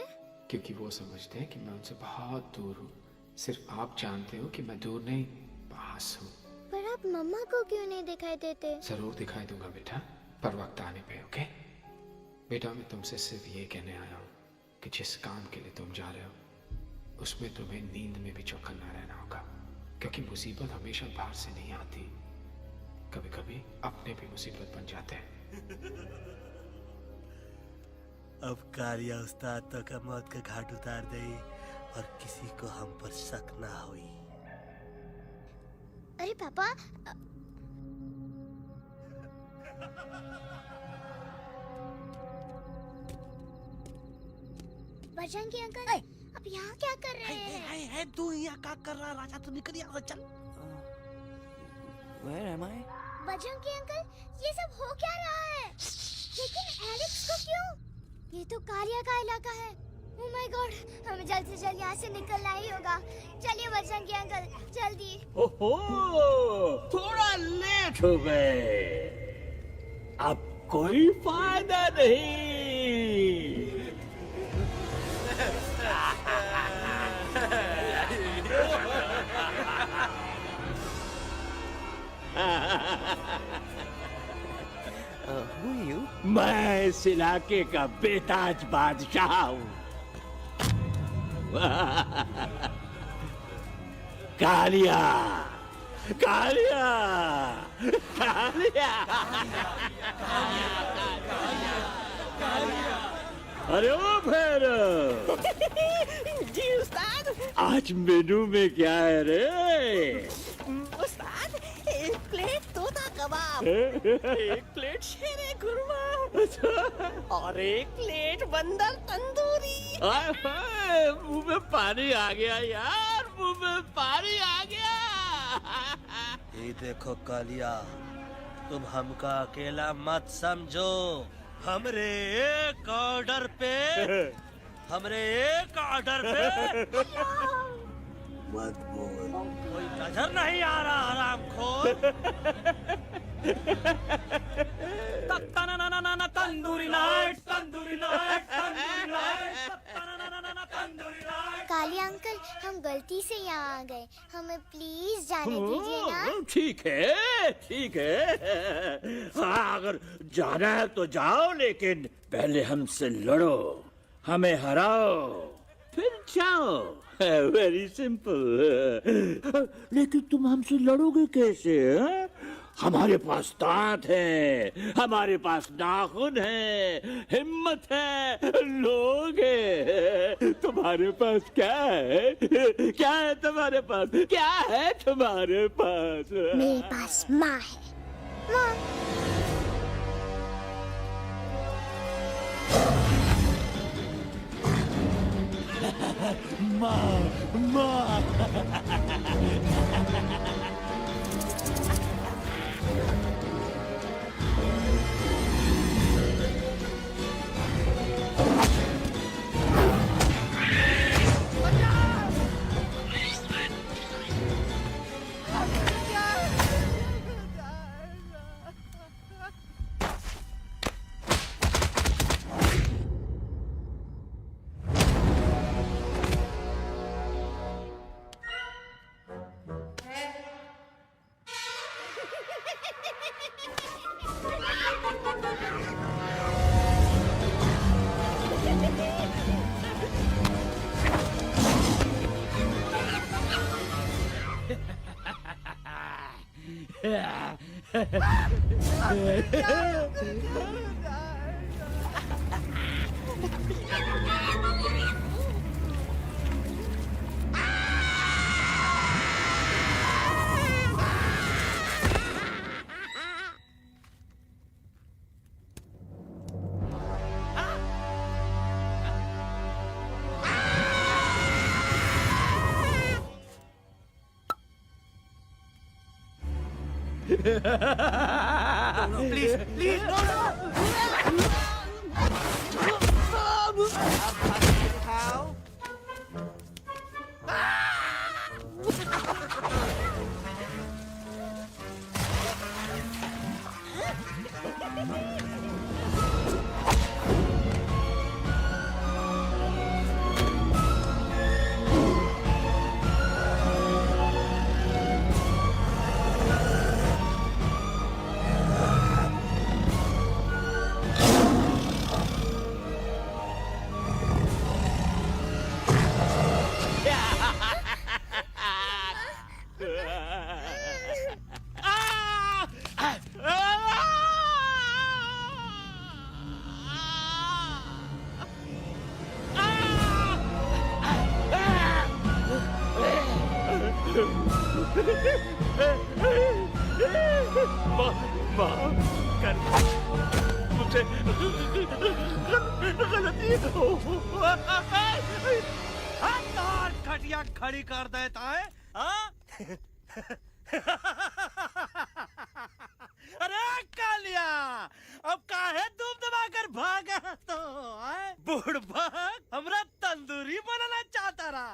S13: क्योंकि वो समझते हैं कि मैं उनसे बहुत दूर हूँ, सिर्फ आप जानते हो कि मैं दूर नहीं पास हूँ।
S1: पर आप मम्मा को क्यों नहीं दिखाई देते?
S13: जरूर दिखाई दूंगा बेटा, पर वक्त आने पे। ओके बेटा, मैं तुमसे सिर्फ ये कहने आया हूँ कि जिस काम के लिए तुम जा रहे हो उसमें तुम्हें नींद में भी चौकन्ना रहना होगा, क्योंकि मुसीबत हमेशा बाहर से नहीं आती, कभी कभी अपने भी मुसीबत बन जाते हैं।
S8: अब कालिया उस्ताद तो का मौत का घाट उतार दे और किसी को हम पर शक ना हुई।
S1: अरे पापा बजरंगी अंकल अब यहाँ क्या कर रहे हैं?
S8: तू यहाँ क्या कर रहा? राजा तो निकल यहाँ से, चल।
S7: Where am I?
S1: Bajrangi uncle ये सब हो क्या रहा है? लेकिन एलेक्स को क्यों? ये तो कालिया का इलाका है। ओह माय गॉड, हमें जल्द से जल्द यहाँ से निकलना ही होगा। चलिए बजरंगी अंकल जल्दी।
S2: ओहो, थोड़ा लेट हो गए, अब कोई फायदा नहीं।
S9: Who are you?
S2: मैं इस इलाके का बेताज बादशाह हूँ। कालिया, कालिया, कालिया, अरे ओ फिर
S9: जी उस्ताद।
S2: आज मेनू में क्या है रे?
S9: उस्ताद, एक प्लेट तोता कबाब, एक प्लेट शेरे खुरमा और एक प्लेट बंदर तंदूरी।
S2: मुंह में पानी आ गया यार, मुंह में पानी आ गया।
S8: ये देखो कालिया, तुम हमका अकेला मत समझो, हमरे एक ऑर्डर पे मत बोल। कोई नजर नहीं आ रहा हरामखोर।
S11: Tandoori night, tandoori night, tandoori night,
S1: Kalia uncle हम गलती से यहाँ आ गए, हमें प्लीज जाने दीजिए ना।
S2: ठीक है, ठीक है, हाँ अगर जाना है तो जाओ, लेकिन पहले हमसे लड़ो, हमें हराओ, फिर जाओ। Very simple. लेकिन तुम हमसे लड़ोगे कैसे? हैं? हमारे पास दांत है, हमारे पास नाखून है, हिम्मत है, लोग है। तुम्हारे पास क्या है? क्या है तुम्हारे पास? क्या है तुम्हारे पास?
S1: मेरे पास माँ है। माँ
S2: माँ, माँ।
S9: प्लीज प्लीज
S11: मुझे गलती खटिया खड़ी कर देता है अरे कालिया अब काहे धूप दबाकर भागा तो बुढ़बा हमरा तंदूरी बनाना चाहता रहा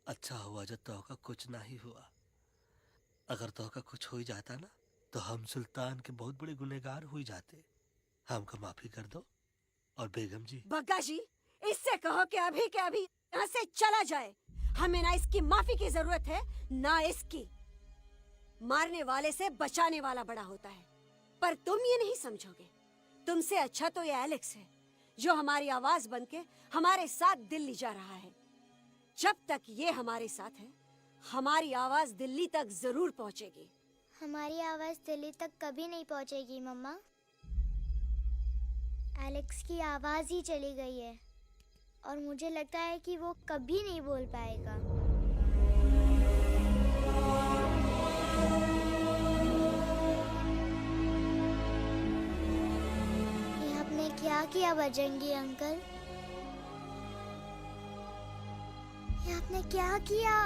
S8: अच्छा हुआ जब तोहका कुछ नहीं हुआ। अगर तोहका कुछ हो ही जाता ना तो हम सुल्तान के बहुत बड़े गुनहगार हो जाते। हमको माफी कर दो। और बेगम जी,
S3: बग्गा जी, इससे कहो कि अभी के अभी यहाँ से चला जाए। हमें ना इसकी माफी की जरूरत है ना इसकी। मारने वाले से बचाने वाला बड़ा होता है, पर तुम ये नहीं समझोगे। तुमसे अच्छा तो ये एलेक्स है जो हमारी आवाज बनके हमारे साथ दिल्ली जा रहा है। जब तक ये हमारे साथ है हमारी आवाज दिल्ली तक जरूर पहुंचेगी।
S1: हमारी आवाज दिल्ली तक कभी नहीं पहुंचेगी मम्मा। एलेक्स की आवाज ही चली गई है और मुझे लगता है कि वो कभी नहीं बोल पाएगा। ये आपने क्या किया बजरंगी अंकल? ये आपने क्या किया?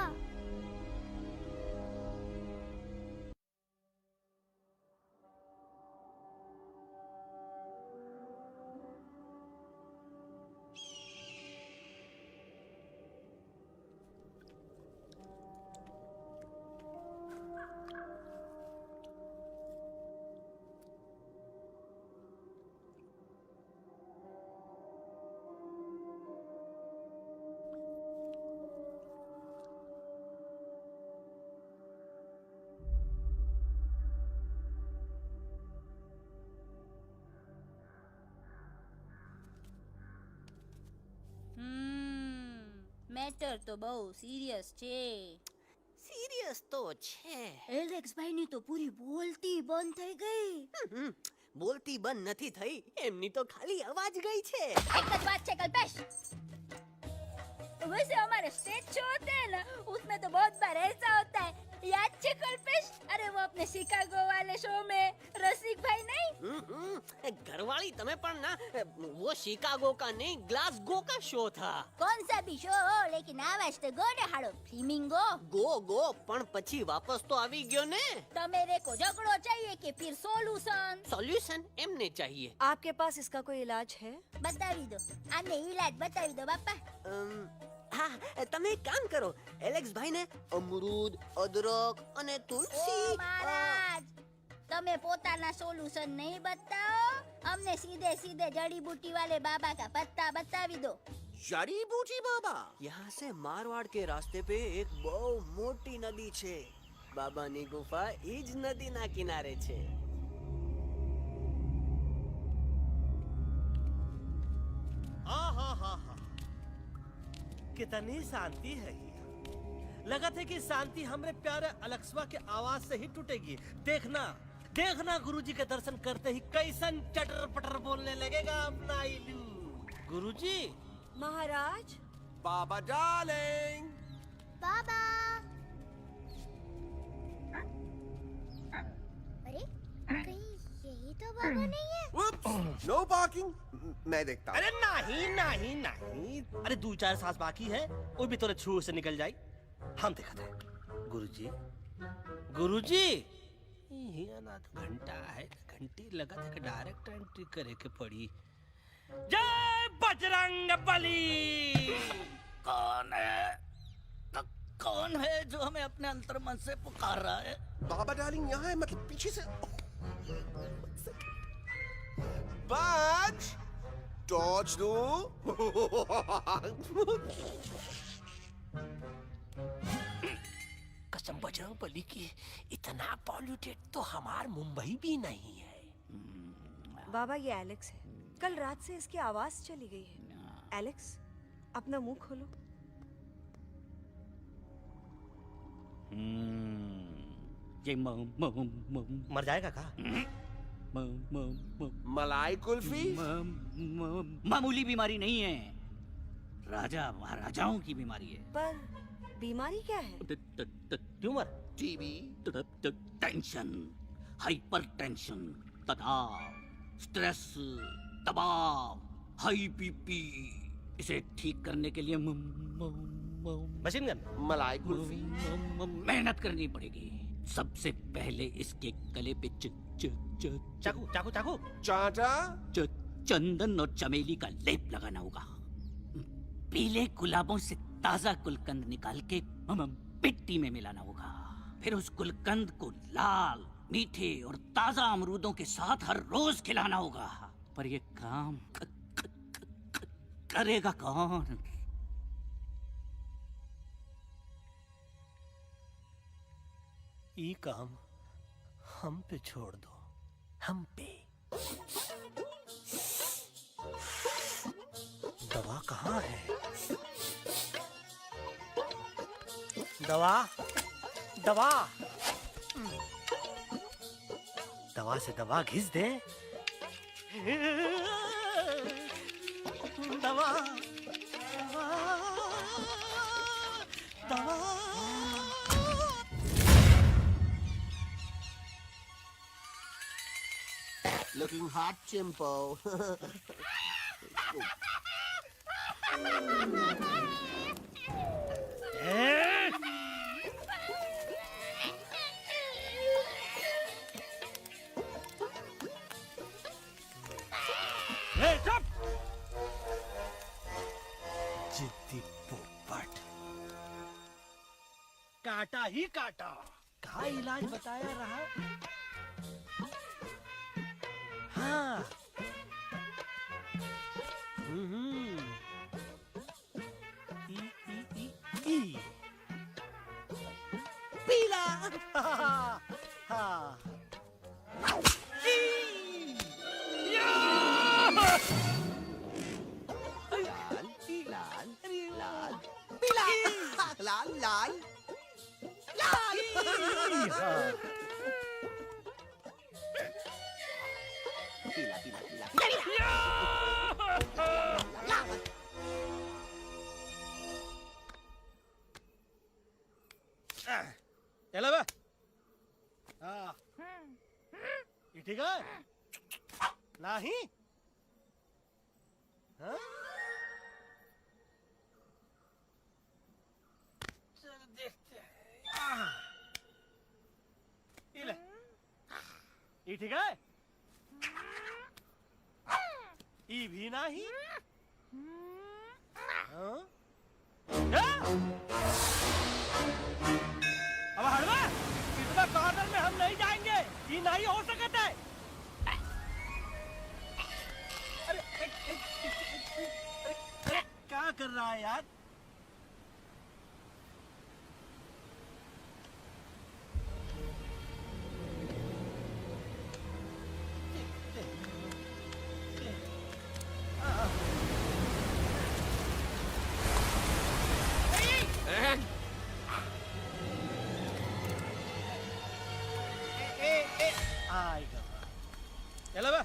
S6: મેટર તો બહુ સિરિયસ છે.
S12: સિરિયસ તો છે.
S6: એલેક્સ ભાઈની તો પૂરી બોલતી બંધ થઈ ગઈ.
S12: બોલતી બંધ નથી થઈ, એમની તો ખાલી અવાજ ગઈ છે.
S6: એક જ વાત છે કલ્પેશ. वैसे हमारे स्टेज शो होते हैं ना, उसमें तो बहुत बार ऐसा होता है. याद है कल्पेश? अरे वो अपने शिकागो वाले शो में रसिक भाई नहीं?
S12: घरवाली તમે પણ ના, वो
S14: वो शिकागो का नहीं ग्लासगो का शो था।
S6: कौन सा भी शो हो लेकिन आवाज तो गो ने हाड़ो फ्लेमिंगो।
S14: गो पण પછી વાપસ તો આવી ગયો ને।
S6: तमेरे को झगड़ो चाहिए कि फिर सोल्यूशन?
S14: सॉल्यूशन एमने चाहिए।
S3: आपके पास इसका कोई इलाज है?
S6: बतावी दो, आने इलाज बतावी दो बापा।
S14: હા તમે એક કામ કરો, એલેક્સ ભાઈ ને અમરૂદ, અદરક અને તુલસી।
S6: ओ महाराज, તમે પોતાના સોલ્યુશન नहीं बताओ, हमने सीधे सीधे जड़ी बूटी वाले बाबा का पत्ता बतावी दो।
S14: जड़ी बूटी बाबा? यहाँ से मारवाड़ के रास्ते पे एक बहु मोटी नदी छे। बाबा नी गुफा इज नदी ना किनारे छे।
S11: कितनी शांति है ये। लगा था कि शांति हमरे प्यारे अलेक्सवा के आवाज से ही टूटेगी। देखना देखना गुरुजी के दर्शन करते ही कैसन चटर पटर बोलने लगेगा अपना इलू। गुरुजी।
S3: महाराज।
S8: बाबा डार्लिंग।
S1: बाबा। अरे कहीं यही तो बाबा नहीं है?
S8: No parking. मैं देखता हूँ।
S11: अरे नहीं नहीं नहीं, अरे 2-4 सांस बाकी है, वो भी तोरे छू से निकल जाए। हम देखते हैं। गुरुजी गुरुजी, ये ना तो घंटा है, घंटी लगा था कि डायरेक्ट एंट्री करे के पड़ी। जय बजरंग बली। कौन है? कौन है जो हमें अपने अंतर्मन से पुकार रहा है?
S8: बाबा डार्लिंग यहाँ है, मतलब पीछे से। बाज टॉर्च दो।
S11: कसम बजरंग बली की, इतना पॉल्यूटेड तो हमार मुंबई भी नहीं है।
S3: बाबा ये एलेक्स है, कल रात से इसकी आवाज चली गई है। एलेक्स अपना मुंह खोलो।
S11: ये मर जाएगा का?
S8: मलाई कुल्फी?
S11: मामूली बीमारी नहीं है, राजा महाराजाओं की बीमारी है।
S3: पर बीमारी क्या है?
S11: Tumour,
S8: TB,
S11: tension, hyper tension, तनाव, स्ट्रेस, दबाव, हाई बीपी। इसे ठीक करने के लिए मशीन गन,
S8: मलाई कुल्फी,
S11: मेहनत करनी पड़ेगी। सबसे पहले इसके गले पे चाकू चाकू चाकू
S8: चाटा,
S11: चंदन और चमेली का लेप लगाना होगा। पीले गुलाबों से ताजा गुलकंद निकाल के मिट्टी में मिलाना होगा। फिर उस गुलकंद को लाल, मीठे और ताजा अमरूदों के साथ हर रोज खिलाना होगा। पर ये काम करेगा कौन? ये काम हम पे छोड़ दो, हम पे। दवा कहाँ है? दवा दवा दवा से दवा घिस दे। दवा दवा।
S8: Looking hot, Chimpo.
S11: जिद्दी पोपट, काटा ही काटा। का इलाज बताया रहा? हाँ। ई पीला। हाँ।
S8: लाल लाल
S14: पीला पीला पीला
S11: चलो बे। हाँ। ये ठीक है? नहीं?
S8: हाँ? चल देखते हैं। ये ले। ये ठीक है? ये भी नहीं? हाँ? अब हड़वा इतना कॉर्नर में हम नहीं जाएंगे, ये नहीं हो सकता है। अरे क्या कर रहा है यार? आएगा। चलो बा।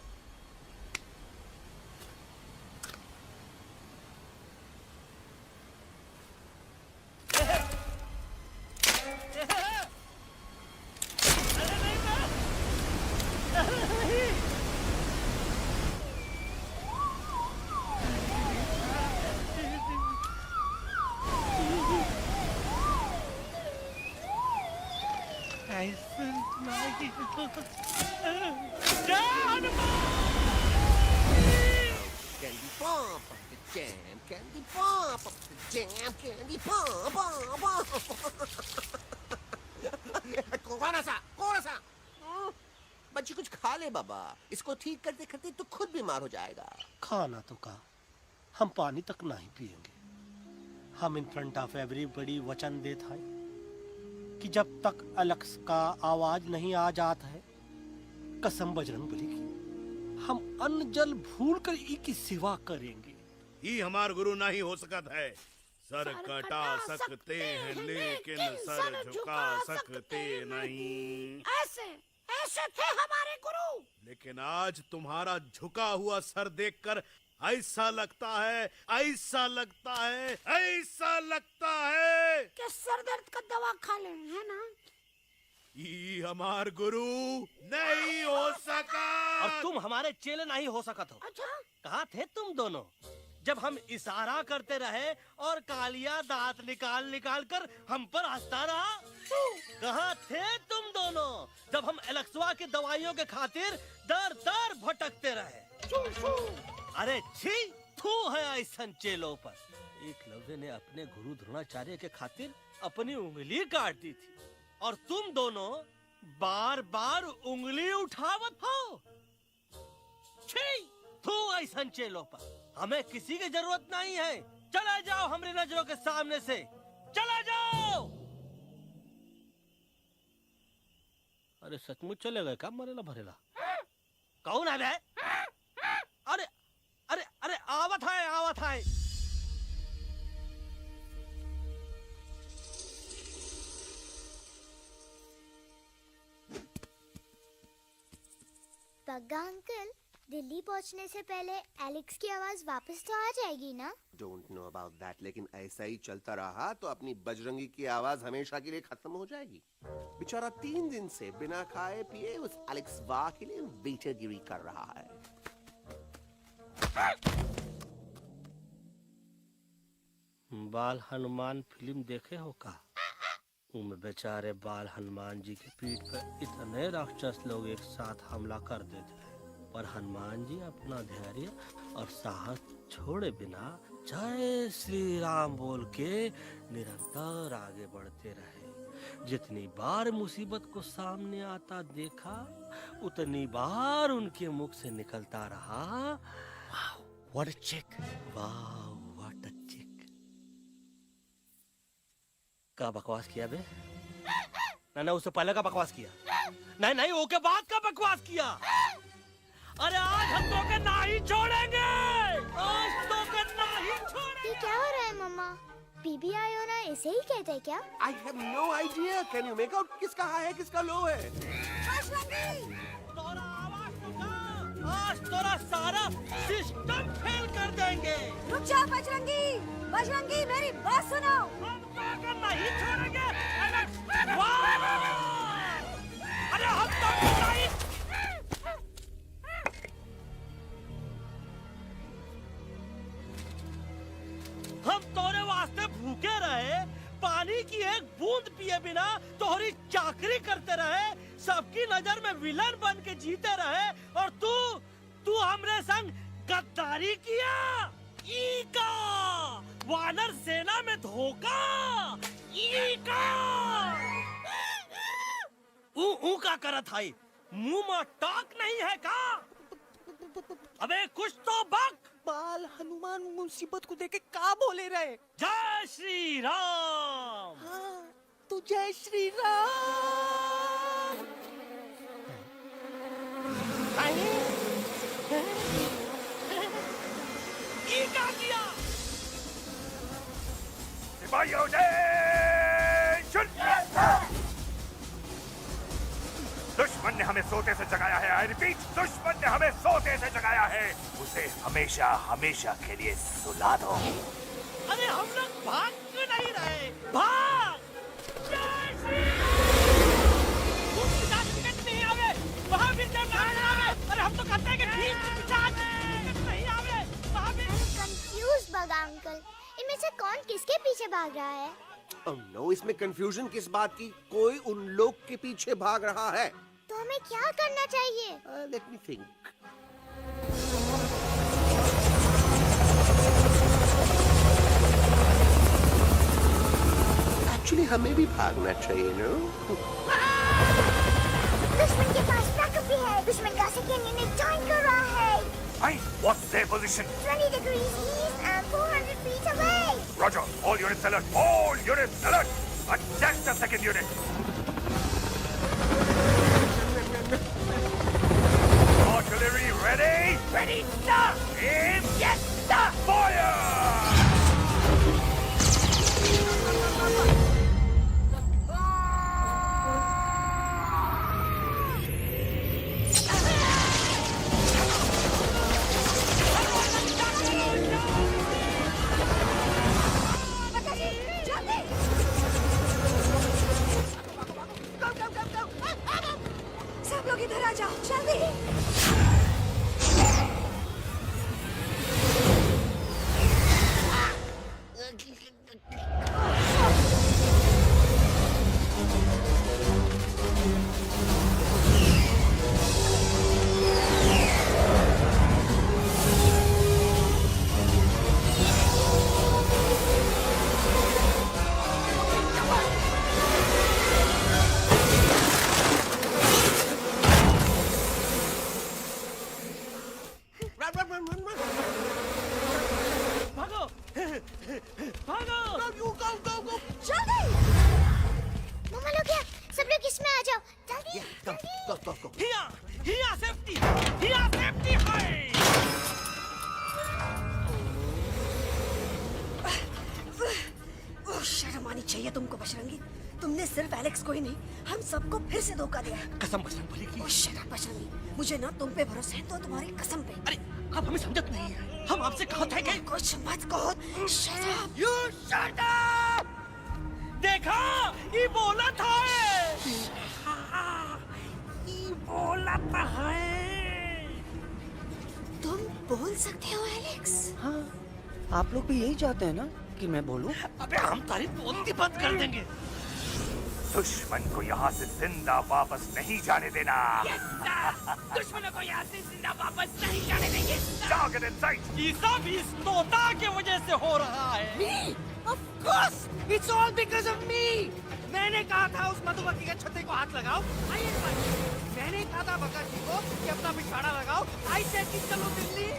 S9: Candy pop up the jam, candy pop up the jam, candy pop कौन सा? बच्ची कुछ खा ले बाबा, इसको ठीक करते करते तो खुद बीमार हो जाएगा।
S8: खाना तो का, हम पानी तक नहीं पिएंगे। हम इन फ्रंट ऑफ एवरीबॉडी वचन देता है कि जब तक एलेक्स का आवाज नहीं आ जाता है, कसम बजरंग बली की, हम अन्न जल भूल कर ई की सेवा करेंगे।
S10: ये हमार गुरु नहीं हो सकता है। सर कटा सकते हैं लेकिन सर झुका सकते नहीं।
S12: ऐसे ऐसे थे हमारे गुरु।
S10: लेकिन आज तुम्हारा झुका हुआ सर देखकर ऐसा लगता है
S12: कि सर दर्द का दवा खा ले, है ना?
S10: ये हमार गुरु नहीं हो सका।
S8: और तुम हमारे चेले नहीं हो सकत हो।
S12: अच्छा,
S8: कहाँ थे तुम दोनों जब हम इशारा करते रहे और कालिया दांत निकाल निकाल कर हम पर हंसता रहा? कहाँ थे तुम दोनों जब हम एलेक्सवा की दवाइयों के खातिर दर दर भटकते रहे? अरे छी, थू है ऐसा चेलों पर। एकलव्य ने अपने गुरु द्रोणाचार्य के खातिर अपनी उंगली काट दी थी और तुम दोनों बार बार उंगली उठावत हो। छी, थू ऐसा चेलों पर। हमें किसी की जरूरत नहीं है। चले जाओ हमारी नजरों के सामने से, चले जाओ। अरे सचमुच चले गए? कब मरेला भरेला? कौन है बे? अरे अरे अरे आवत है।
S1: पग्गा अंकल, दिल्ली पहुंचने से पहले एलेक्स की आवाज वापस तो आ जाएगी ना?
S9: डोंट नो अबाउट दैट, लेकिन ऐसा ही चलता रहा तो अपनी बजरंगी की आवाज हमेशा के लिए खत्म हो जाएगी। बेचारा 3 दिन से बिना खाए पिए उस एलेक्स वाह के लिए बेटेगिरी कर रहा है।
S8: बाल हनुमान फिल्म देखे हो का? उनमें बेचारे बाल हनुमान जी की पीठ पर इतने राक्षस लोग एक साथ हमला कर देते हैं, पर हनुमान जी अपना धैर्य और साहस छोड़े बिना जय श्री राम बोल के निरंतर आगे बढ़ते रहे। जितनी बार मुसीबत को सामने आता देखा, उतनी बार उनके मुख से निकलता रहा, व्हाट अ चिक, वाह व्हाट अ चिक। का बकवास किया बे? ना उससे पहले का बकवास किया? नहीं ओके बाद का बकवास किया। अरे आज हम तो के नहीं छोड़ेंगे, आज तो के नहीं छोड़ेंगे।
S1: ये क्या हो रहा है मम्मा? बीबी आयोना ऐसे ही कहते हैं क्या?
S9: I have no idea. Can you make out किसका हाई है किसका लो है?
S8: तोरा आवाज सुना, आज तोरा सारा सिस्टम फेल कर देंगे।
S3: रुक जा बजरंगी, बजरंगी मेरी बात सुनो।
S8: नहीं छोड़ेंगे। अरे हम तो नहीं।
S11: की एक बूंद पिए बिना तोहरी चाकरी करते रहे, सबकी नजर में विलन बन के जीते रहे, और तू हमरे संग गद्दारी किया। ई का वानर सेना में धोखा, ई का ऊ का करत हाई, मुंह में टाक नहीं है का? अबे कुछ तो बक।
S9: बाल हनुमान मुसीबत को देखे का बोले रहे?
S11: जय श्री राम।
S9: हाँ, तो जय श्री राम।
S11: ये क्या किया?
S10: सिपाहियों दुश्मन ने हमें सोते से जगाया है। आई रिपीट, दुश्मन ने हमें सोते से जगाया है। उसे हमेशा हमेशा के लिए सुला दो।
S11: अरे हम लोग भाग क्यों नहीं रहे? भाग! जय श्री राम! नहीं आवे, वहाँ भी जब आवे। अरे हम तो कहते हैं कि ठीक नहीं आवे, वहाँ भी।
S1: कंफ्यूज बगा अंकल, इनमें से कौन किसके पीछे भाग रहा है?
S8: नो, इसमें कंफ्यूजन किस बात की? कोई उन लोग के पीछे भाग रहा है।
S1: तो हमें क्या करना चाहिए?
S8: Let me think. एक्चुअली हमें भी भागना चाहिए, नो?
S1: दुश्मन के पास बैकअप भी है। दुश्मन का सेकेंड यूनिट ज्वाइन कर रहा है।
S10: What's their position?
S1: 20 degrees east and 400 feet away.
S10: Roger. All units alert. All units alert. Attack the second unit. Artillery ready? Ready, sir. Aim. Yes, sir. Fire!
S3: सब लोग इधर आ जाओ, जल्दी।
S11: भागो! भागो!
S1: जल्दी! मम्मा लोग क्या? सब लोग इसमें आ जाओ, जल्दी! जल्दी!
S11: हिया सेफ्टी है।
S3: ओह, शर्म आनी चाहिए तुमको बजरंगी। तुमने सिर्फ एलेक्स को ही नहीं, हम सबको फिर से धोखा दिया है।
S11: कसम बजरंग बली की।
S3: ओह, शट अप बजरंगी। मुझे ना तुम पे भरोसा है तो तुम्हारी कसम पे।
S11: अरे आप हमें समझत नहीं है। हम आपसे कहा था कि
S3: कुछ मत कहो। Shut up.
S11: You shut up! देखा, ये बोला था। ये बोला था है।
S3: तुम बोल सकते हो एलेक्स?
S14: हाँ, आप लोग भी यही चाहते हैं ना कि मैं बोलूं?
S11: अबे हम तारीफ बोलती बंद कर देंगे।
S10: दुश्मन को यहाँ से जिंदा वापस नहीं जाने देना।
S11: दुश्मनों को यहाँ से जिंदा वापस नहीं जाने देंगे।
S10: Target in sight.
S11: ये सब इस तोता के वजह से हो रहा है।
S9: Me? Of course, it's all because of me. मैंने कहा था उस मधुमक्खी के छत्ते को हाथ लगाओ। आइए मैंने कहा था भगत जी को कि अपना पिछवाड़ा लगाओ। आई सेड कि चलो दिल्ली।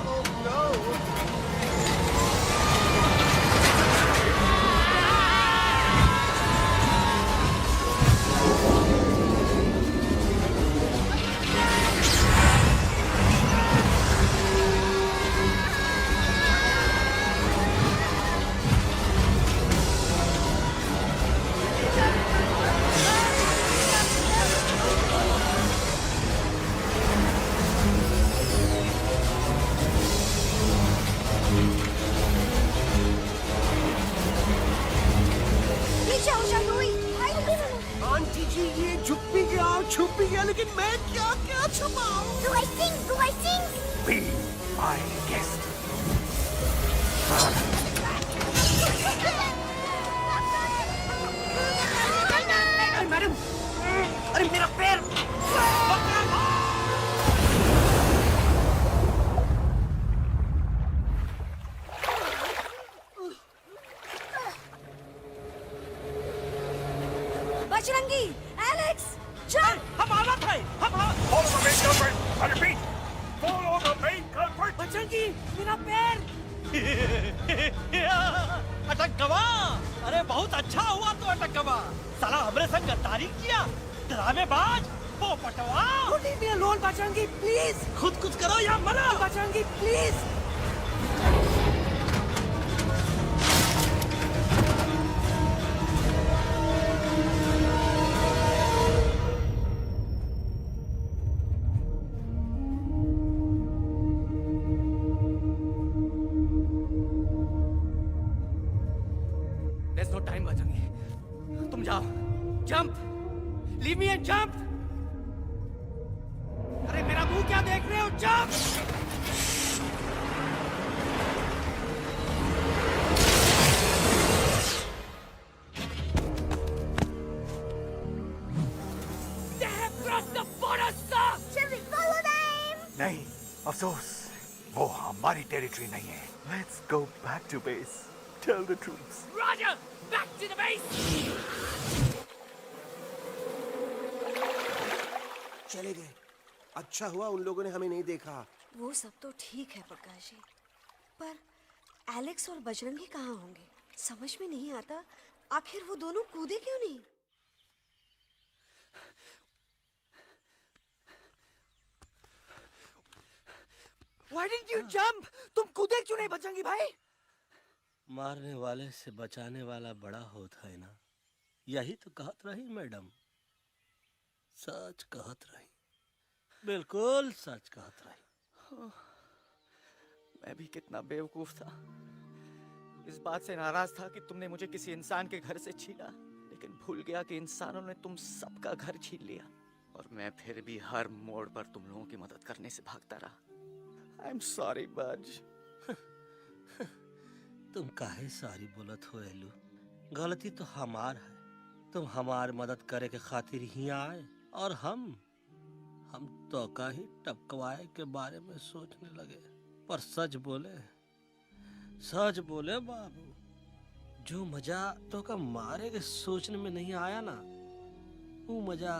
S8: Oh no! आंटी जी, ये झुक भी गया और छुप भी गया, लेकिन मैं क्या छुपाऊं?
S1: Do I sing?
S10: Be my guest.
S9: Madam, अरे मेरा पैर!
S3: बजरंगी, एलेक्स, चल!
S9: हम आलत है,
S10: Follow the main culprit. I repeat, follow the main culprit.
S9: Bajrangi, मेरा पैर! अटक गवा! अरे बहुत अच्छा हुआ तो अटक गवा! साला हमरे संग गद्दारी किया, ड्रामेबाज, पोपटवा!
S3: Leave me alone, Bajrangi, please!
S9: खुद कुछ करो या मरो!
S3: Bajrangi, please!
S9: There's no time, Bajrangi. तुम जाओ. Jump. Leave me and jump. अरे मेरा मुंह क्या देख रहे हो? Jump. They have crossed the border, sir.
S6: Shall we follow them?
S10: नहीं, अफसोस, वो हमारी टेरिटरी नहीं है. Let's go back to base. Tell the troops.
S9: Roger. Back to the base.
S8: चले गए. अच्छा हुआ उन लोगों ने हमें नहीं देखा.
S3: वो सब तो ठीक है प्रकाश जी, पर एलेक्स और बजरंगी कहाँ होंगे? समझ में नहीं आता आखिर वो दोनों कूदे क्यों नहीं?
S9: Why didn't you jump? तुम कूदे क्यों नहीं बजरंगी भाई?
S11: मारने वाले से बचाने वाला बड़ा होता है ना. यही तो कहत रही मैडम. सच कहत रही. बिल्कुल सच कहत रही.
S5: मैं भी कितना बेवकूफ था. इस बात से नाराज था कि तुमने मुझे किसी इंसान के घर से छीना, लेकिन भूल गया कि इंसानों ने तुम सबका घर छीन लिया और मैं फिर भी हर मोड़ पर तुम लोगों की मदद करने से भागता रहा. आई एम सॉरी बज.
S11: तुम काहे सारी बोलत हो एलू? गलती तो हमार है. तुम हमार मदद करे के खातिर ही आए और हम तो का ही टपकवाए के बारे में सोचने लगे. पर सच बोले बाबू, जो मजा तो का मारे के सोचने में नहीं आया ना, वो मजा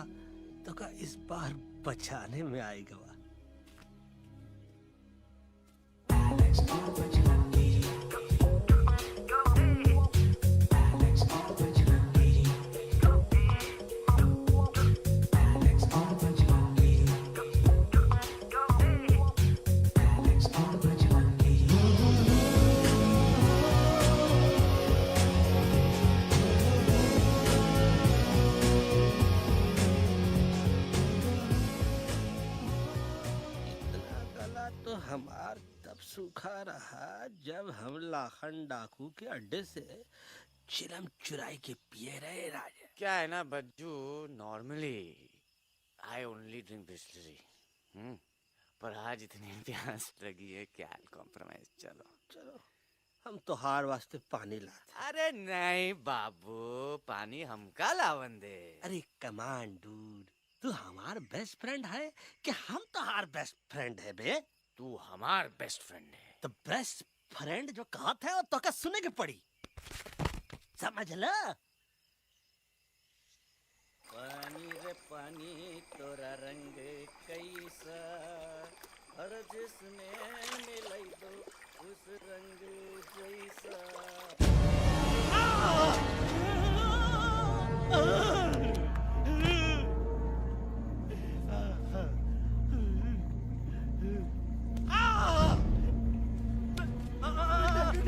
S11: तो का इस बार बचाने में आएगा. हमार तब सूखा रहा जब हम लाखन डाकू के अड्डे से चिलम चुराई के पिए रहे राजा.
S5: क्या है ना Bajju, normally I only drink Bisleri, पर आज इतनी प्यास लगी है क्या कॉम्प्रोमाइज. चलो
S11: हम तो हार वास्ते पानी लाते.
S5: अरे नहीं बाबू, पानी हमका लावन दे.
S11: अरे कमान डूड, तू हमार बेस्ट फ्रेंड है कि हम तो हार बेस्ट फ्रेंड है बे?
S5: तू हमार बेस्ट फ्रेंड है.
S11: तो बेस्ट फ्रेंड जो कहत है वो तो का सुने के पड़ी. समझ ला. पानी रे पानी तोरा रंग कैसा, हर जिसने मिलाई दो उस रंग जैसा.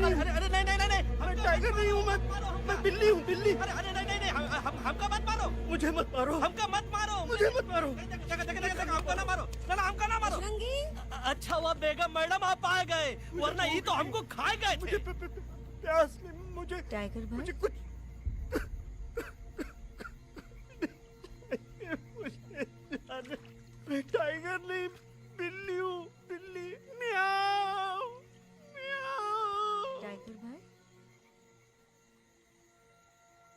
S11: अरे नहीं, मैं टाइगर नहीं हूँ. मैं बिल्ली हूँ, बिल्ली. अरे नहीं, हमका मत मारो. मुझे मत मारो. हमका मत मारो. मुझे मत मारो. हमका ना मारो. ना हमका ना मारो. अच्छा हुआ बेगम मैडम आप आ गए, वरना ये तो हमको खाए गए थे.
S8: प्यास ने मुझे
S3: टाइगर भाई,
S8: मुझे कुछ मैं टाइगर नहीं, बिल्ली हूँ, बिल्ली. म्याऊ म्याऊ.
S3: टाइगर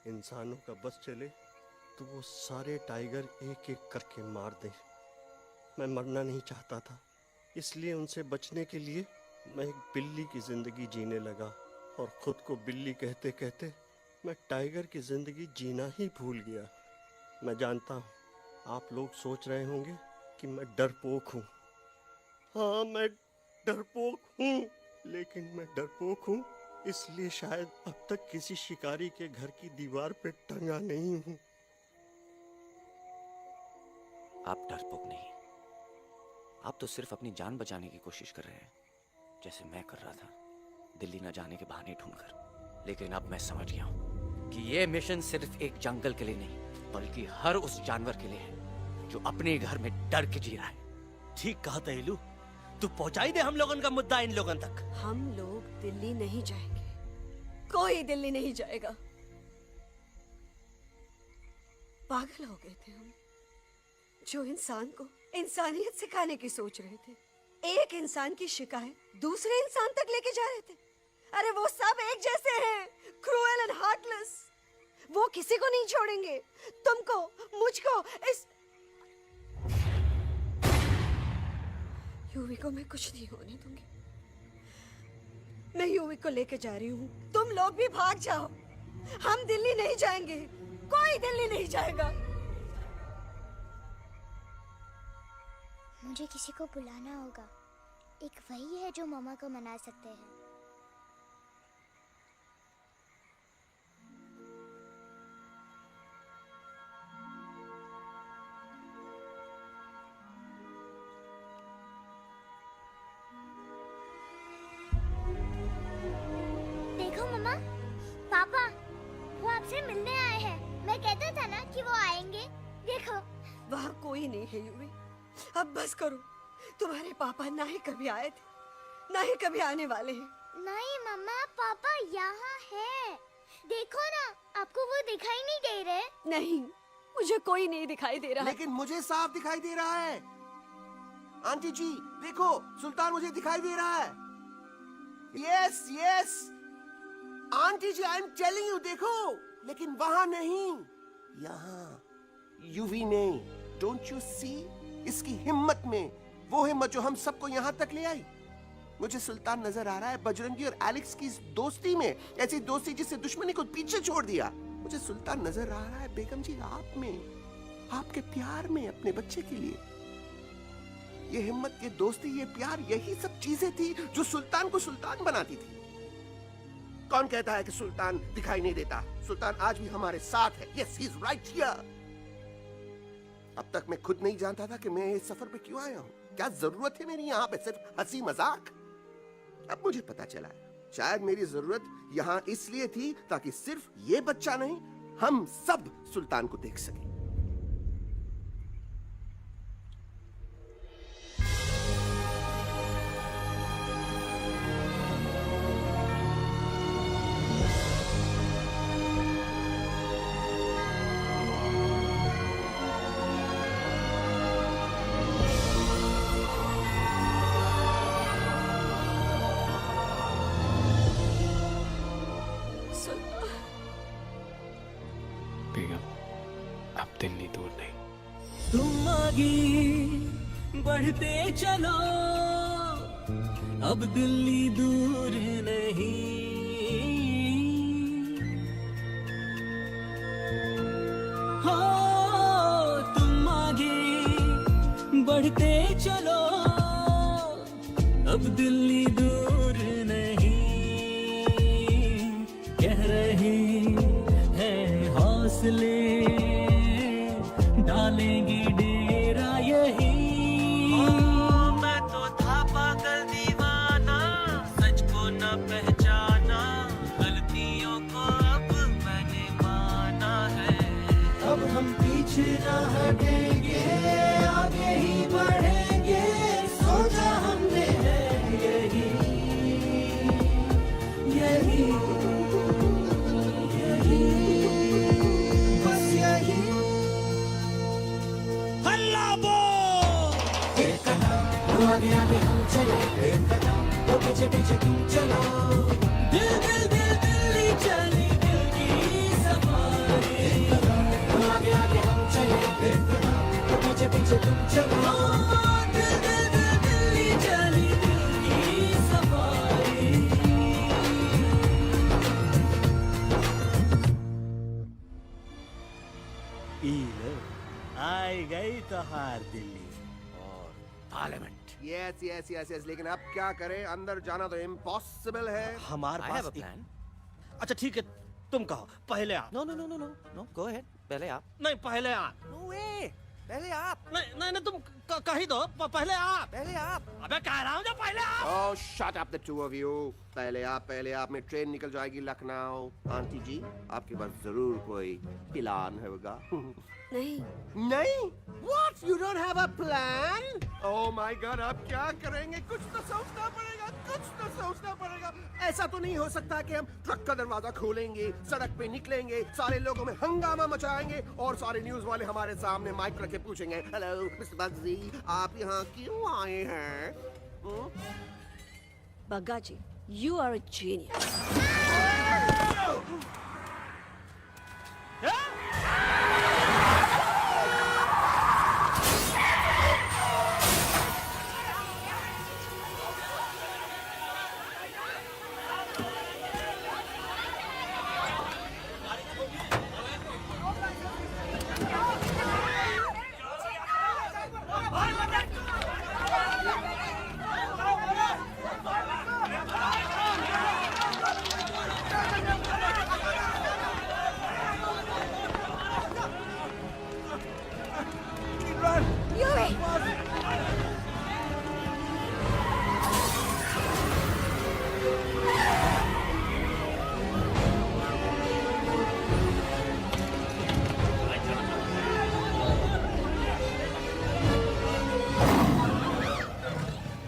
S8: इंसानों का बस चले तो वो सारे टाइगर एक एक करके मार दें। मैं मरना नहीं चाहता था, इसलिए उनसे बचने के लिए मैं एक बिल्ली की जिंदगी जीने लगा और खुद को बिल्ली कहते कहते मैं टाइगर की जिंदगी जीना ही भूल गया। मैं जानता हूँ आप लोग सोच रहे होंगे कि मैं डरपोक हूँ। हाँ, मैं डरपोक हूँ, लेकिन मैं डरपोक हूँ इसलिए शायद अब तक किसी शिकारी के घर की दीवार पे टंगा नहीं हूँ।
S5: आप डरपोक नहीं, आप तो सिर्फ अपनी जान बचाने की कोशिश कर रहे हैं, जैसे मैं कर रहा था दिल्ली न जाने के बहाने ढूंढकर। लेकिन अब मैं समझ गया हूं कि यह मिशन सिर्फ एक जंगल के लिए नहीं, बल्कि हर उस जानवर के लिए है जो अपने घर में डर के जी रहा है।
S11: ठीक कहा तहेलू, तू पहुंचाई दे हम लोगन का मुद्दा इन लोगन तक।
S3: हम लोग दिल्ली नहीं जाएंगे, कोई दिल्ली नहीं जाएगा। पागल हो गए थे हम, जो इंसान को इंसानियत सिखाने की सोच रहे थे, एक इंसान की शिकायत दूसरे इंसान तक लेके जा रहे थे। अरे वो सब एक जैसे हैं, क्रूएल एंड हार्टलेस। वो किसी को नहीं छोड़ेंगे, तुमको, मुझको, इस यूवी को मैं कुछ नहीं होने दूंगी। मैं यूवी को लेके जा रही हूँ, तुम लोग भी भाग जाओ। हम दिल्ली नहीं जाएंगे, कोई दिल्ली नहीं जाएगा।
S1: मुझे किसी को बुलाना होगा, एक वही है जो मम्मा को मना सकते हैं। देखो मम्मा, पापा वो आपसे मिलने आए हैं। मैं कहता था ना कि वो आएंगे। देखो
S3: वहाँ कोई नहीं है यूवी, अब बस करो। तुम्हारे पापा ना ही कभी आए थे, ना ही कभी आने वाले हैं।
S1: नहीं मम्मा, पापा यहाँ है। देखो ना, आपको वो दिखाई नहीं दे रहे?
S3: नहीं, मुझे कोई नहीं दिखाई दे रहा।
S8: लेकिन मुझे साफ दिखाई दे रहा है। आंटी जी देखो, सुल्तान मुझे दिखाई दे रहा है। Yes yes aunty ji, I am telling you, देखो। लेकिन वहां नहीं, यहाँ यूवी नहीं। डोंट यू सी इसकी हिम्मत में, वो हिम्मत जो हम सबको यहाँ तक ले आई। मुझे सुल्तान नजर आ रहा है बजरंगी और एलेक्स की इस दोस्ती में, ऐसी दोस्ती जिससे दुश्मनी को पीछे छोड़ दिया। मुझे सुल्तान नजर आ रहा है बेगम जी आप में, आपके प्यार में अपने बच्चे के लिए। ये हिम्मत, ये दोस्ती, ये प्यार, यही सब चीजें थी जो सुल्तान को सुल्तान बनाती थी। कौन कहता है कि सुल्तान दिखाई नहीं देता? सुल्तान आज भी हमारे साथ है। Yes, he is right here. अब तक मैं खुद नहीं जानता था कि मैं इस सफर पे क्यों आया हूँ। क्या जरूरत है मेरी यहाँ पे सिर्फ हंसी मजाक? अब मुझे पता चला है, शायद मेरी जरूरत यहाँ इसलिए थी ताकि सिर्फ ये बच्चा नहीं, हम सब सुल्तान को देख सकें।
S13: बेगम, अब दिल्ली दूर नहीं।
S2: तुम आगे बढ़ते चलो, अब दिल्ली दूर नहीं। हो तुम आगे बढ़ते चलो, अब दिल्ली दूर नहीं। कह रहे हैं हौसले, डालेंगे डेरा यही। मैं तो था पागल दीवाना, सच को न पहचाना, गलतियों को अब मैंने माना है। अब हम पीछे न हटेंगे, आगे ही बढ़ेंगे, सोचा हमने है यही यही यही, बस यही। हल्ला बोल! एक कदम वो आगे आगे हम चले, एक कदम वो पीछे पीछे तुम चलो। दिल दिल दिल दिल्ली चली, दिल की सफारी।
S8: तो हार दिल्ली
S5: और parliament.
S15: Yes yes yes yes, लेकिन अब क्या करें, अंदर जाना तो इम्पॉसिबल है।
S8: हमारे
S5: I have
S8: pass
S5: a plan.
S8: अच्छा ठीक है, तुम कहो, पहले आप।
S5: No no no no no no, go ahead, पहले आप।
S8: नहीं, पहले आप।
S5: नो वे, पहले आप।
S8: नहीं नहीं नहीं, तुम कह ही दो, पहले आप।
S5: पहले आप।
S8: अबे कह रहा हूँ जो पहले आप।
S15: Oh shut up the two of you. पहले आप में ट्रेन निकल जाएगी लखनऊ। आंटी जी, आपके पास जरूर कोई प्लान होगा।
S3: नहीं
S15: नहीं? What? You don't have a plan? Oh my God, अब क्या करेंगे? कुछ तो सोचना पड़ेगा, कुछ तो सोचना पड़ेगा। ऐसा तो नहीं हो सकता कि हम ट्रक का दरवाजा खोलेंगे, सड़क पे निकलेंगे, सारे लोगों में हंगामा मचाएंगे और सारे न्यूज वाले हमारे सामने माइक रख के पूछेंगे, हेलो मिस्टर बग्जी, आप यहाँ क्यों आए हैं?
S3: बग्गा जी, you are a genius.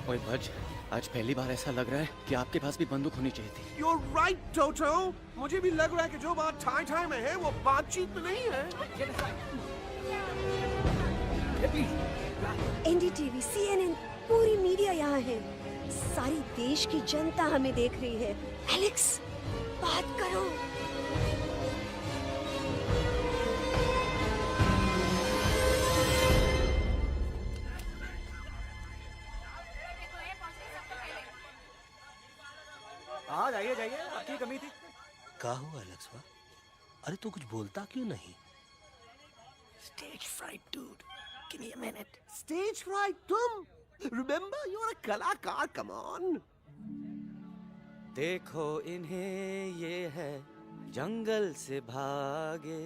S5: ओए भज, आज पहली बार ऐसा लग रहा है कि आपके पास भी बंदूक होनी चाहिए थी।
S15: You're right, Toto. मुझे भी लग रहा है कि जो बात ठाई ठाई में है वो बातचीत में नहीं है।
S3: NDTV, CNN, पूरी मीडिया यहाँ है। सारी देश की जनता हमें देख रही है। एलेक्स, बात करो।
S5: हाँ जाइए जाइए, आपकी कमी थी।
S8: क्या हुआ एलेक्सवा? अरे तू कुछ बोलता क्यों नहीं?
S15: Stage fright, dude. Give me a minute. Stage fright, तुम? Remember, you're a कलाकार. Come on.
S5: देखो इन्हें, ये है जंगल से भागे,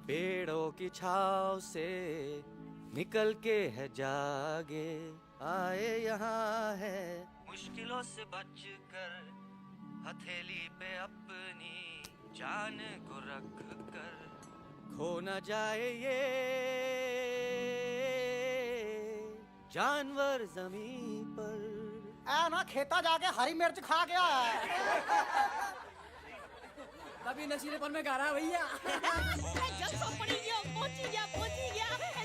S5: पेड़ों की छाव से निकल के है जागे, आए यहाँ है मुश्किलों से बचकर, हथेली पे अपनी जान को रख कर, खो न जाए ये जानवर जमीन पर।
S11: ना खेता जाके हरी मिर्च खा गया है।
S12: कभी नशीलेपन में गा रहा है भैया।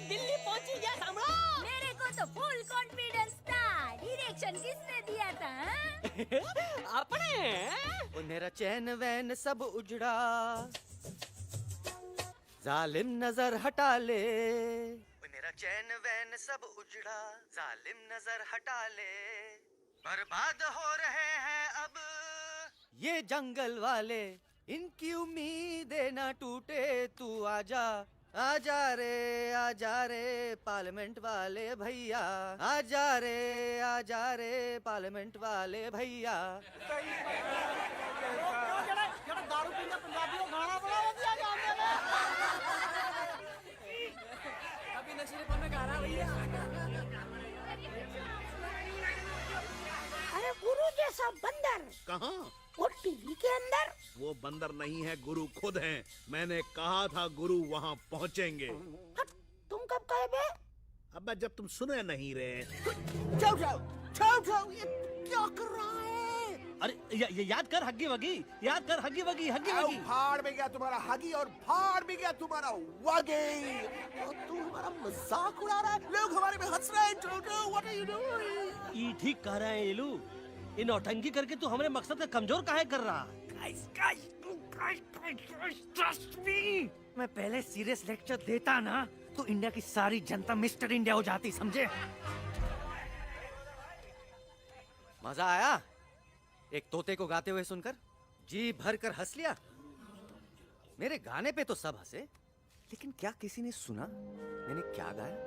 S6: दिल्ली पहुंची गया सम्राट। मेरे को तो फुल कॉन्फिडेंस था। डायरेक्शन किसने दिया था?
S5: अपने। वो मेरा चैन वैन सब उजड़ा, जालिम नजर हटा ले। वो मेरा चैन वैन सब उजड़ा, जालिम नजर हटा ले, बर्बाद हो रहे हैं अब ये जंगल वाले, इनकी उम्मीदें ना टूटे, तू आजा आजा रे पार्लियामेंट वाले भैया, आजा रे पार्लियामेंट वाले भैया।
S11: दारू पीने पंजाबी को गाना बड़ा दिया जाता
S12: कभी नशीलेपन में गा रहा है भैया। अरे गुरु जैसा बंदर
S10: कहाँ?
S12: वो टीवी के अंदर।
S10: वो बंदर नहीं है, गुरु खुद हैं। मैंने कहा था गुरु वहाँ पहुँचेंगे।
S12: तुम कब कहे बे?
S10: अब जब तुम सुने नहीं रहे।
S15: ये क्या कर रहा है?
S8: अरे याद कर हग्गी वगी, याद कर हग्गी वगी, हग्गी
S15: आओ,
S8: वगी।
S15: फाड़ में गया तुम्हारा हगी और फाड़ में गया तुम्हारा वगी। और तू हमारा मजाक उड़ा रहा है, लोग हमारे में हंस रहे हैं। टोटो, what are you doing?
S8: ये ठीक कह रहे हैं इलू, ये नौटंकी करके तू हमारे मकसद का कमजोर काहे कर रहा?
S5: ट्रस्ट मी, मैं पहले सीरियस लेक्चर देता ना तो इंडिया की सारी जनता मिस्टर इंडिया हो जाती, समझे? मजा आया एक तोते को गाते हुए सुनकर? जी भर कर हंस लिया। मेरे गाने पे तो सब हंसे, लेकिन क्या किसी ने सुना मैंने क्या गाया?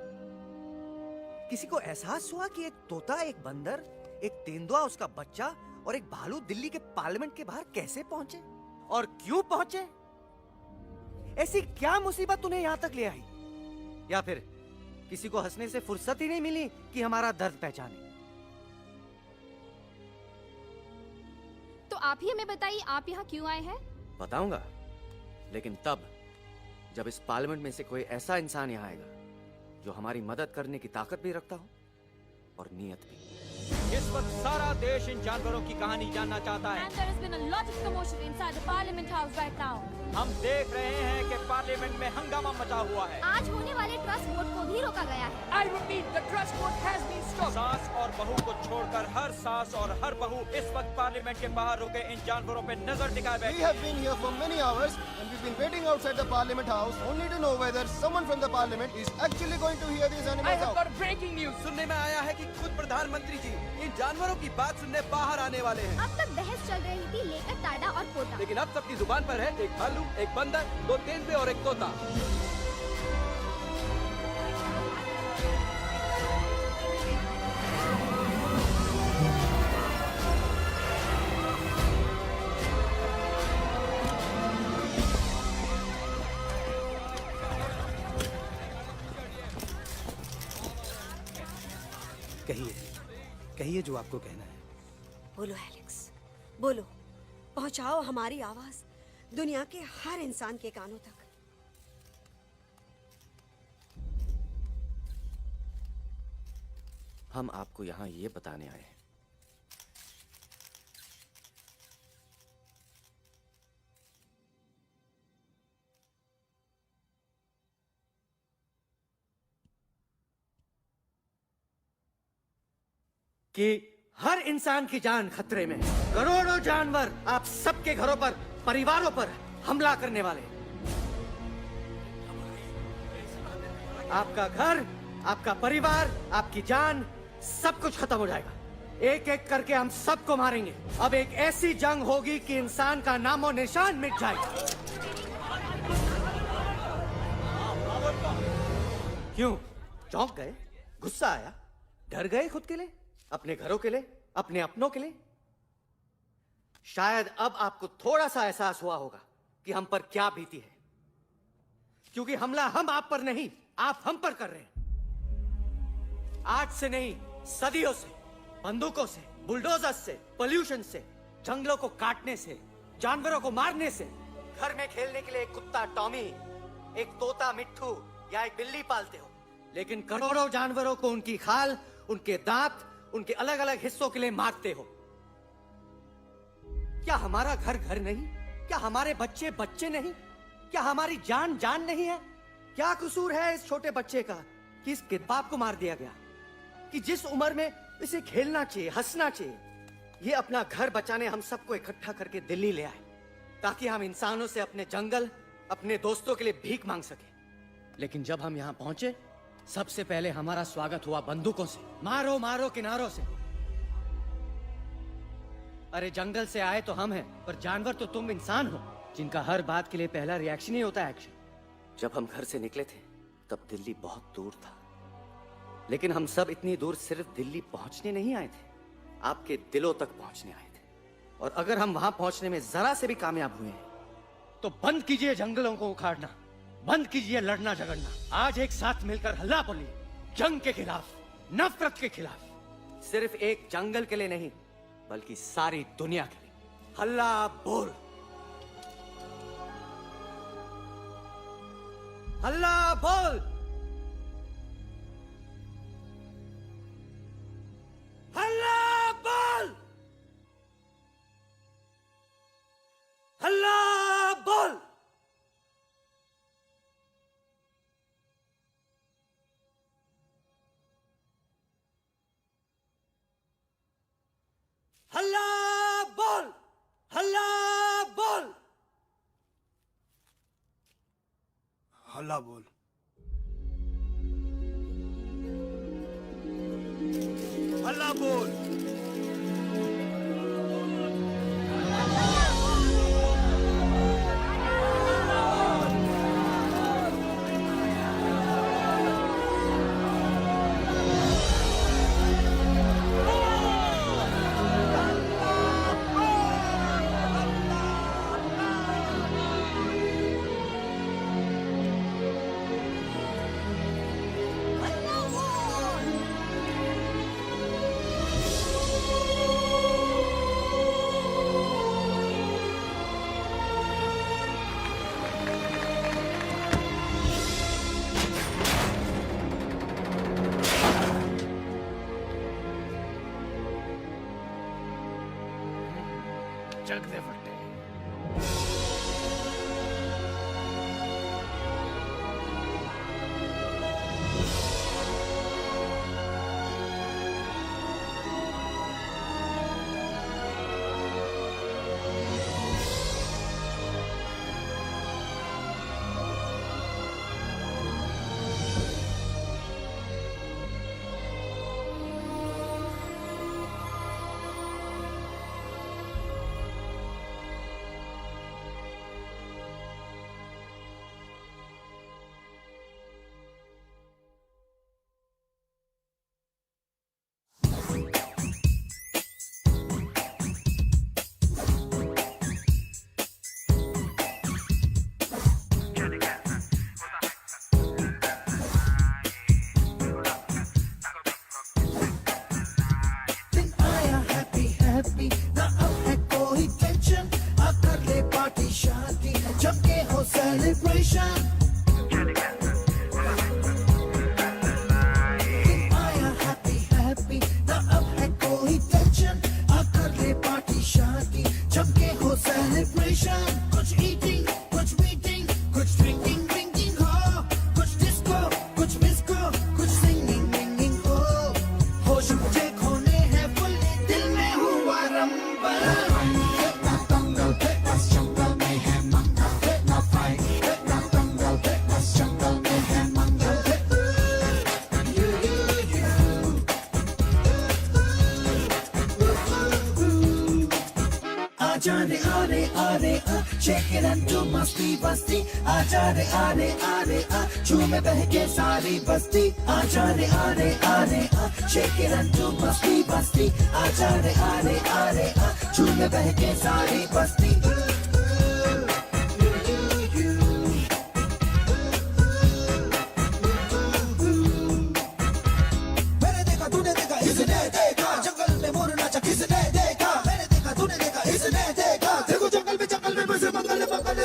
S5: किसी को एहसास हुआ कि एक तोता, एक बंदर, एक तेंदुआ, उसका बच्चा और एक भालू दिल्ली के पार्लियामेंट के बाहर कैसे पहुंचे और क्यों पहुंचे? ऐसी क्या मुसीबत उन्हें यहां तक ले आई? या फिर किसी को हंसने से फुर्सत ही नहीं मिली कि हमारा दर्द पहचाने?
S16: तो आप ही हमें बताइए, आप यहाँ क्यों आए हैं?
S5: बताऊंगा, लेकिन तब जब इस पार्लियामेंट में से कोई ऐसा इंसान यहाँ आएगा जो हमारी मदद करने की ताकत भी रखता हो और नीयत भी।
S2: इस वक्त सारा देश इन जानवरों की कहानी जानना चाहता है।
S16: And there has been a lot of commotion inside the Parliament House right now.
S2: हम देख रहे हैं कि पार्लियामेंट में हंगामा मचा हुआ है।
S6: आज होने वाले ट्रस्ट वोट को भी रोका गया है।
S2: I repeat, the trust vote has been stopped. सास और बहू को छोड़कर हर सास और हर बहू इस वक्त पार्लियामेंट के बाहर रुके इन जानवरों पे नजर टिकाए बैठे।
S15: We have been here for many hours and we've been waiting outside the Parliament House only to know whether someone from the Parliament is actually going to hear these animals out.
S2: Breaking news सुनने में आया है कि खुद प्रधानमंत्री जी इन जानवरों की बात सुनने बाहर आने वाले हैं।
S6: अब तक बहस चल रही थी लेकर टाडा और पोता,
S2: लेकिन अब सबकी जुबान पर है एक भालू, एक बंदर, 2 तेंदुए और एक तोता।
S17: कहिए जो आपको कहना है।
S3: बोलो एलेक्स, बोलो, पहुंचाओ हमारी आवाज दुनिया के हर इंसान के कानों तक।
S5: हम आपको यहाँ ये बताने आए हैं कि हर इंसान की जान खतरे में है। करोड़ों जानवर आप सबके घरों पर, परिवारों पर हमला करने वाले। आपका घर, आपका परिवार, आपकी जान, सब कुछ खत्म हो जाएगा। एक एक करके हम सबको मारेंगे। अब एक ऐसी जंग होगी कि इंसान का नामो निशान मिट जाएगा। क्यों चौंक गए? गुस्सा आया? डर गए खुद के लिए, अपने घरों के लिए, अपने अपनों के लिए? शायद अब आपको थोड़ा सा एहसास हुआ होगा कि हम पर क्या बीती है, क्योंकि हमला हम आप पर नहीं, आप हम पर कर रहे हैं। आज से नहीं, सदियों से, बंदूकों से, बुलडोजर से, पोल्यूशन से, जंगलों को काटने से, जानवरों को मारने से। घर में खेलने के लिए एक कुत्ता टॉमी, एक तोता मिट्ठू या एक बिल्ली पालते हो, लेकिन करोड़ों जानवरों को उनकी खाल, उनके दांत, उनके अलग अलग हिस्सों के लिए मारते हो। क्या हमारा घर घर नहीं? क्या हमारे बच्चे बच्चे नहीं? क्या हमारी जान जान नहीं है? क्या कसूर है इस छोटे बच्चे का कि इसके बाप को मार दिया गया, कि जिस उम्र में इसे खेलना चाहिए, हंसना चाहिए? ये अपना घर बचाने हम सबको इकट्ठा करके दिल्ली ले आए ताकि हम इंसानों से अपने जंगल, अपने दोस्तों के लिए भीख मांग सके। लेकिन जब हम यहाँ पहुंचे, सबसे पहले हमारा स्वागत हुआ बंदूकों से। मारो मारो किनारों से। अरे जंगल से आए तो हम हैं, पर जानवर तो तुम इंसान हो, जिनका हर बात के लिए पहला रिएक्शन ही होता है एक्शन। जब हम घर से निकले थे तब दिल्ली बहुत दूर था, लेकिन हम सब इतनी दूर सिर्फ दिल्ली पहुंचने नहीं आए थे, आपके दिलों तक पहुंचने आए थे। और अगर हम वहां पहुंचने में जरा से भी कामयाब हुए हैं तो बंद कीजिए जंगलों को उखाड़ना, बंद कीजिए लड़ना झगड़ना। आज एक साथ मिलकर हल्ला बोलिए, जंग के खिलाफ, नफरत के खिलाफ। सिर्फ एक जंगल के लिए नहीं, बल्कि सारी दुनिया के लिए। हल्ला बोल, हल्ला बोल, हल्ला बोल, हल्ला बोल। हल्ला बोल, हल्ला बोल,
S15: हल्ला बोल।
S10: हल्ला बोल।
S4: सेलिब्रेशन आया हैप्पी हैप्पी ना अब है कोई टेंशन आकर ले पार्टी शादी जम के हो सेलिब्रेशन कुछ ईटिंग कुछ मीटिंग कुछ ड्रिंकिंग ड्रिंकिंग हो कुछ डिस्को कुछ मिस्को कुछ सिंगिंग विंगिंग हो होश मुझे खोने हैं फुल दिल में हुआ रंबल आजा रे आरे आरे shake it and do मस्ती बस्ती आजा रे आरे आरे झूमे बहके सारी बस्ती आजा रे आरे आरे shake it and do मस्ती बस्ती आजा रे आरे आरे झूमे बहके सारी बस्ती मैंने देखा तूने देखा इसने देखा जंगल में मोर नाचा किसने देखा मैंने देखा तूने देखा इसने देखा देखो जंगल में बसे मंगल मंगल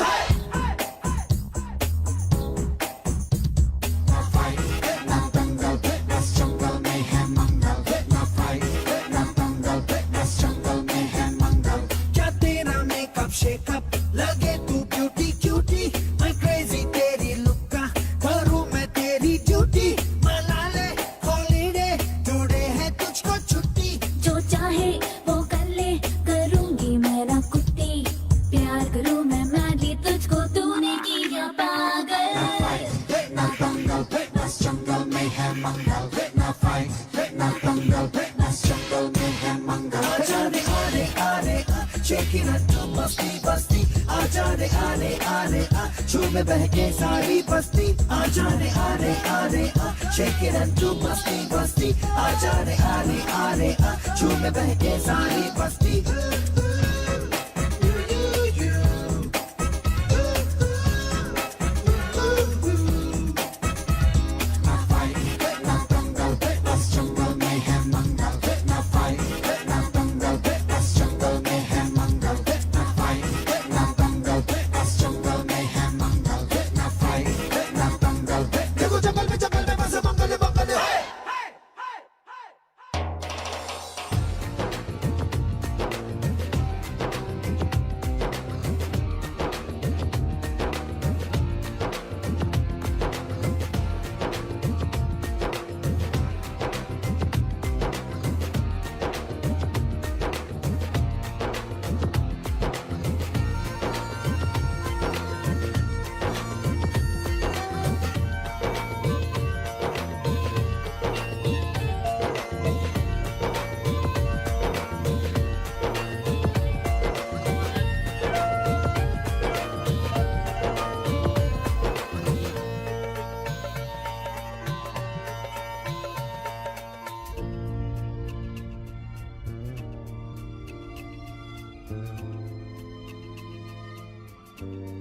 S4: क्या तेरा मेकअप शेकअप लगे तू ब्यूटी क्यूटी मैं क्रेजी तेरी लुक का करूं मैं तेरी ड्यूटी मना ले हॉलीडे टुडे है तुझको छुट्टी
S18: जो चाहे वो कर ले करूंगी मैं ना कुत्ती प्यार करूं मैं मैडली तुझको तूने किया पागल
S4: आजा रे आरे आरे shake it and do मस्ती बस्ती आजा रे आरे आरे झूमे बहके सारी बस्ती आजा रे आरे आरे shake it and do मस्ती बस्ती आजा रे आरे आरे झूमे बहके सारी बस्ती देखो जंगल में बसे मंगल मंगल
S13: Mm-hmm.